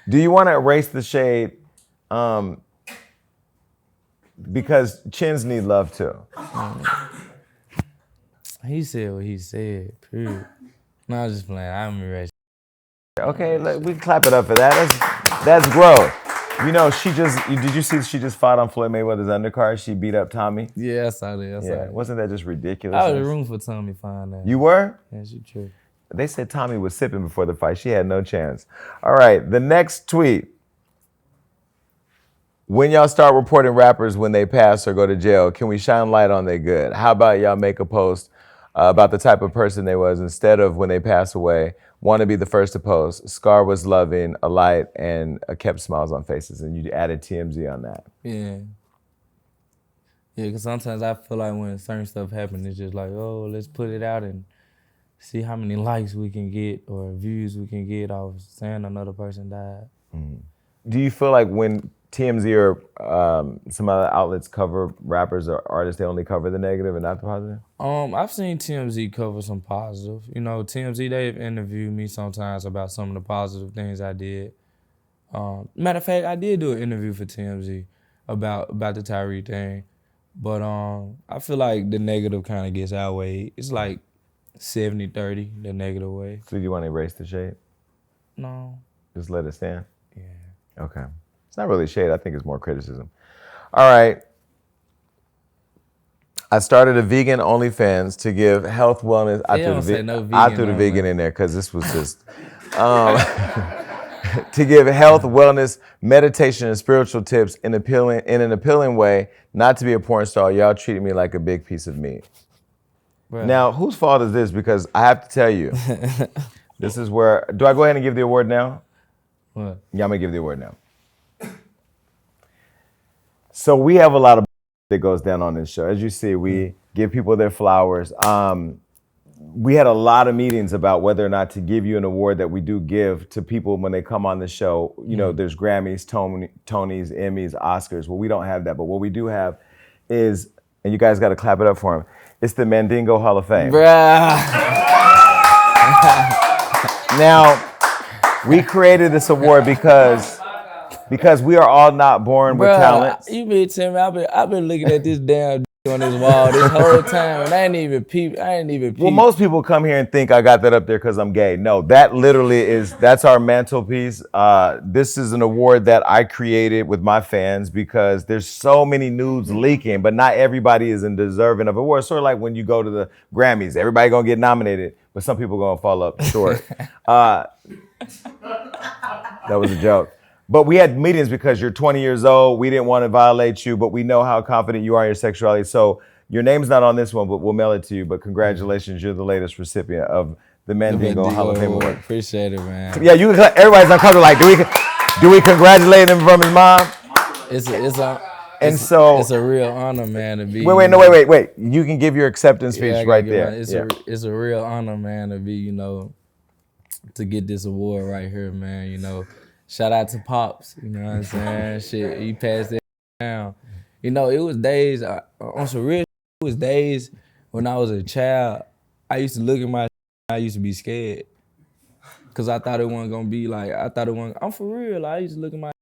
Do you want to erase the shade? Because chins need love too. He said what he said, period. No, I was just playing. I'm erasing. Okay, we can clap it up for that. That's growth. Did you see she just fought on Floyd Mayweather's undercard? She beat up Tommy. Yeah, I saw that. Wasn't that just ridiculous? I was in the room for Tommy finding that. You were? Yeah, she true. They said Tommy was sipping before the fight. She had no chance. All right, the next tweet. When y'all start reporting rappers when they pass or go to jail, can we shine light on they good? How about y'all make a post about the type of person they was instead of when they pass away? Want to be the first to post. Scar was loving, a light, and kept smiles on faces. And you added TMZ on that. Yeah. Yeah, because sometimes I feel like when certain stuff happens, it's just like, oh, let's put it out and see how many likes we can get or views we can get off saying another person died. Mm. Do you feel like when TMZ or some other outlets cover rappers or artists, they only cover the negative and not the positive? I've seen TMZ cover some positive. TMZ, they've interviewed me sometimes about some of the positive things I did. Matter of fact, I did do an interview for TMZ about the Tyree thing. But I feel like the negative kind of gets outweighed. It's like 70-30, the negative way. So do you want to erase the shade? No. Just let it stand? Yeah. Okay. It's not really shade. I think it's more criticism. All right. I started a vegan OnlyFans to give health, wellness. I threw the vegan in there because this was just to give health, wellness, meditation, and spiritual tips in an appealing way. Not to be a porn star. Y'all treated me like a big piece of meat. Right. Now, whose fault is this? Because I have to tell you, this is where. Do I go ahead and give the award now? What? Yeah, I'm gonna give the award now. So we have a lot of that goes down on this show. As you see, we give people their flowers. We had a lot of meetings about whether or not to give you an award that we do give to people when they come on the show. There's Grammys, Tonys, Emmys, Oscars. Well, we don't have that, but what we do have is, and you guys got to clap it up for him, it's the Mandingo Hall of Fame. Bruh. We created this award because we are all not born with talents. You been telling me, I've been looking at this damn on this wall this whole time, and I ain't even peep. Well, most people come here and think I got that up there because I'm gay. No, that literally that's our mantelpiece. This is an award that I created with my fans because there's so many nudes leaking, but not everybody is deserving of awards. Sort of like when you go to the Grammys, everybody gonna get nominated, but some people gonna fall up short. That was a joke. But we had meetings because you're 20 years old. We didn't want to violate you, but we know how confident you are in your sexuality. So your name's not on this one, but we'll mail it to you. But congratulations, you're the latest recipient of the Mandingo Hall of Fame Award. Appreciate it, man. Yeah, everybody's uncomfortable. Like, do we congratulate him from his mom? It's a real honor, man, to be. Wait. You can give your acceptance speech right there. It's a real honor, man, to be, to get this award right here, man. Shout out to Pops, you know what I'm saying? Shit, he passed it down. It was days, on some real shit, it was days when I was a child, I used to look at my shit, I used to be scared. Cause I thought it wasn't gonna be like, I'm for real, I used to look at my shit,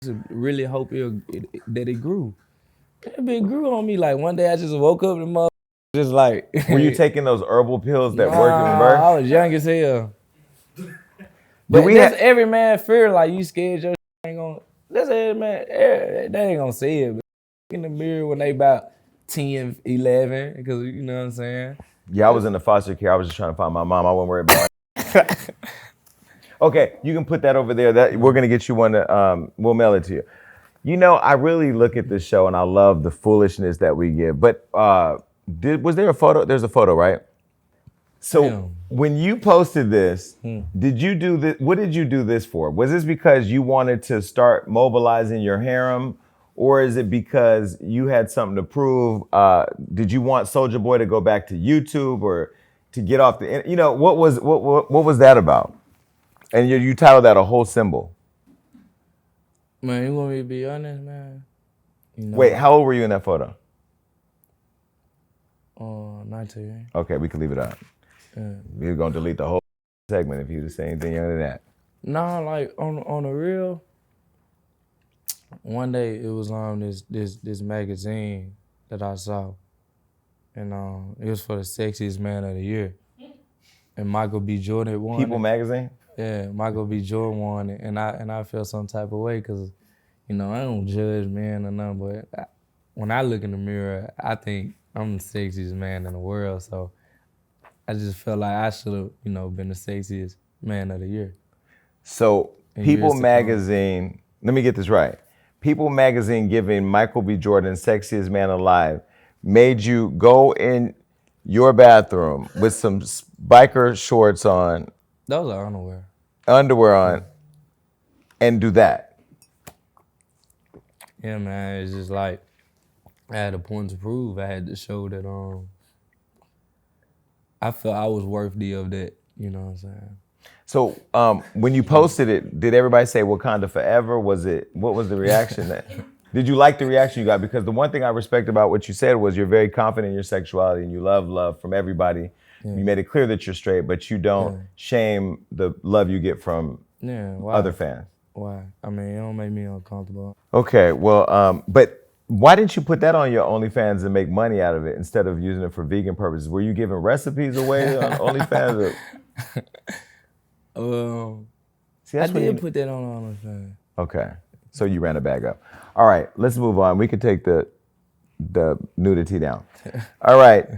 I used to really hope that it grew. It grew on me, like one day I just woke up and just like. Were you taking those herbal pills that work in reverse? I was young as hell. But every man fear, like you scared your ain't gonna. That's every man. They ain't gonna see it. But in the mirror when they about 10, 11, because you know what I'm saying. Yeah, I was in the foster care. I was just trying to find my mom. I wasn't worried about it. Okay, you can put that over there. We're gonna get you one. We'll mail it to you. I really look at this show and I love the foolishness that we give. But was there a photo? There's a photo, right? So when you posted this, did you do this? What did you do this for? Was this because you wanted to start mobilizing your harem, or is it because you had something to prove? Did you want Soulja Boy to go back to YouTube or to get off the? What was that about? And you titled that a whole symbol. Man, you want me to be honest, man? Wait, how old were you in that photo? 19. Okay, we can leave it out. We're gonna delete the whole segment if you just say anything younger than that. Nah, like on the real. One day it was on this magazine that I saw, and it was for the sexiest man of the year, and Michael B. Jordan had won. People magazine. Yeah, Michael B. Jordan won it, and I felt some type of way because, I don't judge men or nothing, but when I look in the mirror, I think I'm the sexiest man in the world, so. I just felt like I should have, been the sexiest man of the year. So People Magazine, let me get this right. People Magazine giving Michael B. Jordan Sexiest Man Alive made you go in your bathroom with some biker shorts on. Those are underwear. Underwear on, and do that. Yeah, man, it's just like, I had a point to prove. I had to show that, I felt I was worthy of that, you know what I'm saying? So when you posted it, did everybody say Wakanda forever? What was the reaction? Did you like the reaction you got? Because the one thing I respect about what you said was you're very confident in your sexuality and you love love from everybody. Yeah. You made it clear that you're straight, but you don't shame the love you get from other fans. Why? I mean, it don't make me uncomfortable. Okay, well, but why didn't you put that on your OnlyFans and make money out of it instead of using it for vegan purposes? Were you giving recipes away on OnlyFans? I did put that on OnlyFans. Okay, so you ran a bag up. All right, let's move on. We can take the nudity down. All right,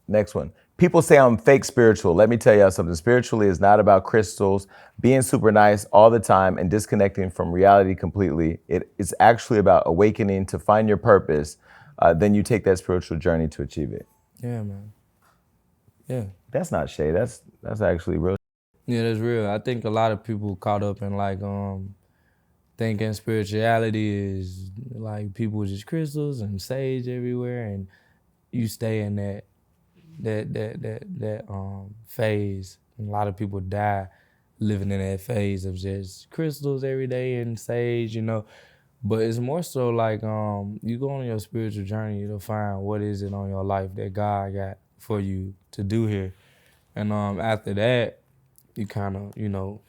next one. People say I'm fake spiritual. Let me tell y'all something. Spiritually is not about crystals, being super nice all the time and disconnecting from reality completely. It's actually about awakening to find your purpose. Then you take that spiritual journey to achieve it. Yeah, man. Yeah. That's not shade. That's actually real. Yeah, that's real. I think a lot of people caught up in like thinking spirituality is like people just crystals and sage everywhere, and you stay in that phase. And a lot of people die living in that phase of just crystals every day and sage, But it's more so like you go on your spiritual journey to find what is it on your life that God got for you to do here. And after that, you kind of, you know,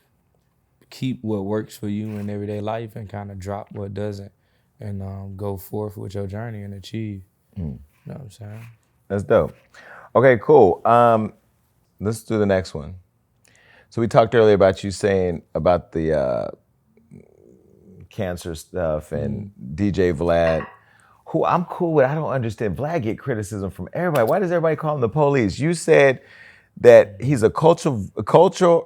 keep what works for you in everyday life and kind of drop what doesn't, and go forth with your journey and achieve. You know what I'm saying? That's dope. Okay, cool. Let's do the next one. So we talked earlier about you saying about the cancer stuff and DJ Vlad, who I'm cool with. I don't understand. Vlad get criticism from everybody. Why does everybody call him the police? You said that he's a culture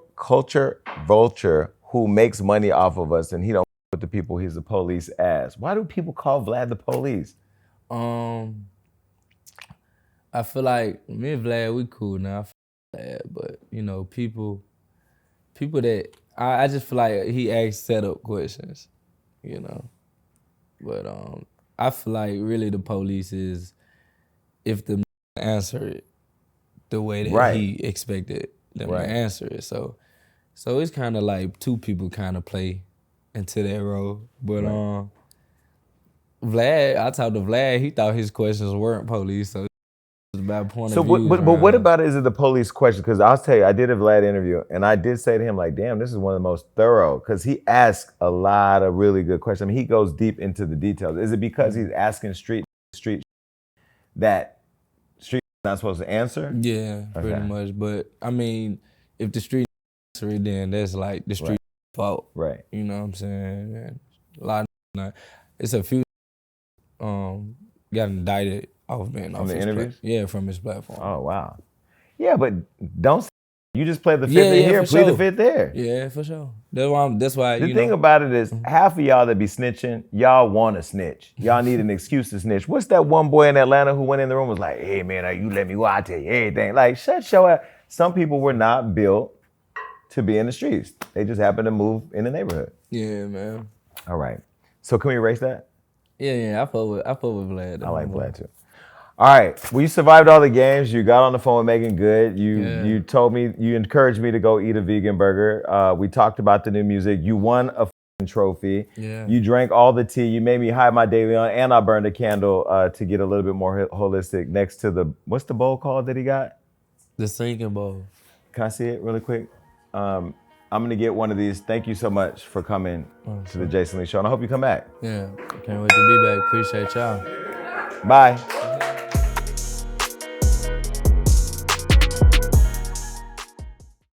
vulture who makes money off of us, and he don't with the people he's the police as. Why do people call Vlad the police? I feel like me and Vlad, we cool now. I feel Vlad, but you know, people that I just feel like he asks setup questions, you know. But I feel like really the police is if the answer it the way that he expected them to answer it. So it's kind of like two people kind of play into that role. But Vlad, I talked to Vlad, he thought his questions weren't police, so it's about point of view. But what about is it the police question? Because I'll tell you, I did a Vlad interview, and I did say to him, like, damn, this is one of the most thorough, because he asks a lot of really good questions. I mean, he goes deep into the details. Is it because he's asking street that street not supposed to answer? Yeah, pretty much. But I mean, if the street answer it, then that's like the street fault. Right. You know what I'm saying? And a lot of it's a few got indicted off being off the interviews? Yeah, from his platform. Oh wow. Yeah, but don't you just play the fifth here, play the fifth there. Yeah, for sure. That's why the thing about it is half of y'all that be snitching, y'all want to snitch. Y'all need an excuse to snitch. What's that one boy in Atlanta who went in the room and was like, hey man, you let me go, I'll tell you everything. Like, shut your ass. Some people were not built to be in the streets. They just happened to move in the neighborhood. Yeah, man. All right. So can we erase that? Yeah, I fuck with Vlad. I like Vlad too. All right. Well, you survived all the games. You got on the phone with Megan Good. You told me, you encouraged me to go eat a vegan burger. We talked about the new music. You won a trophy. Yeah. You drank all the tea. You made me hide my daily on, and I burned a candle to get a little bit more holistic next to the, what's the bowl called that he got? The singing bowl. Can I see it really quick? I'm going to get one of these. Thank you so much for coming to the Jason Lee Show, and I hope you come back. Yeah, can't wait to be back. Appreciate y'all. Bye.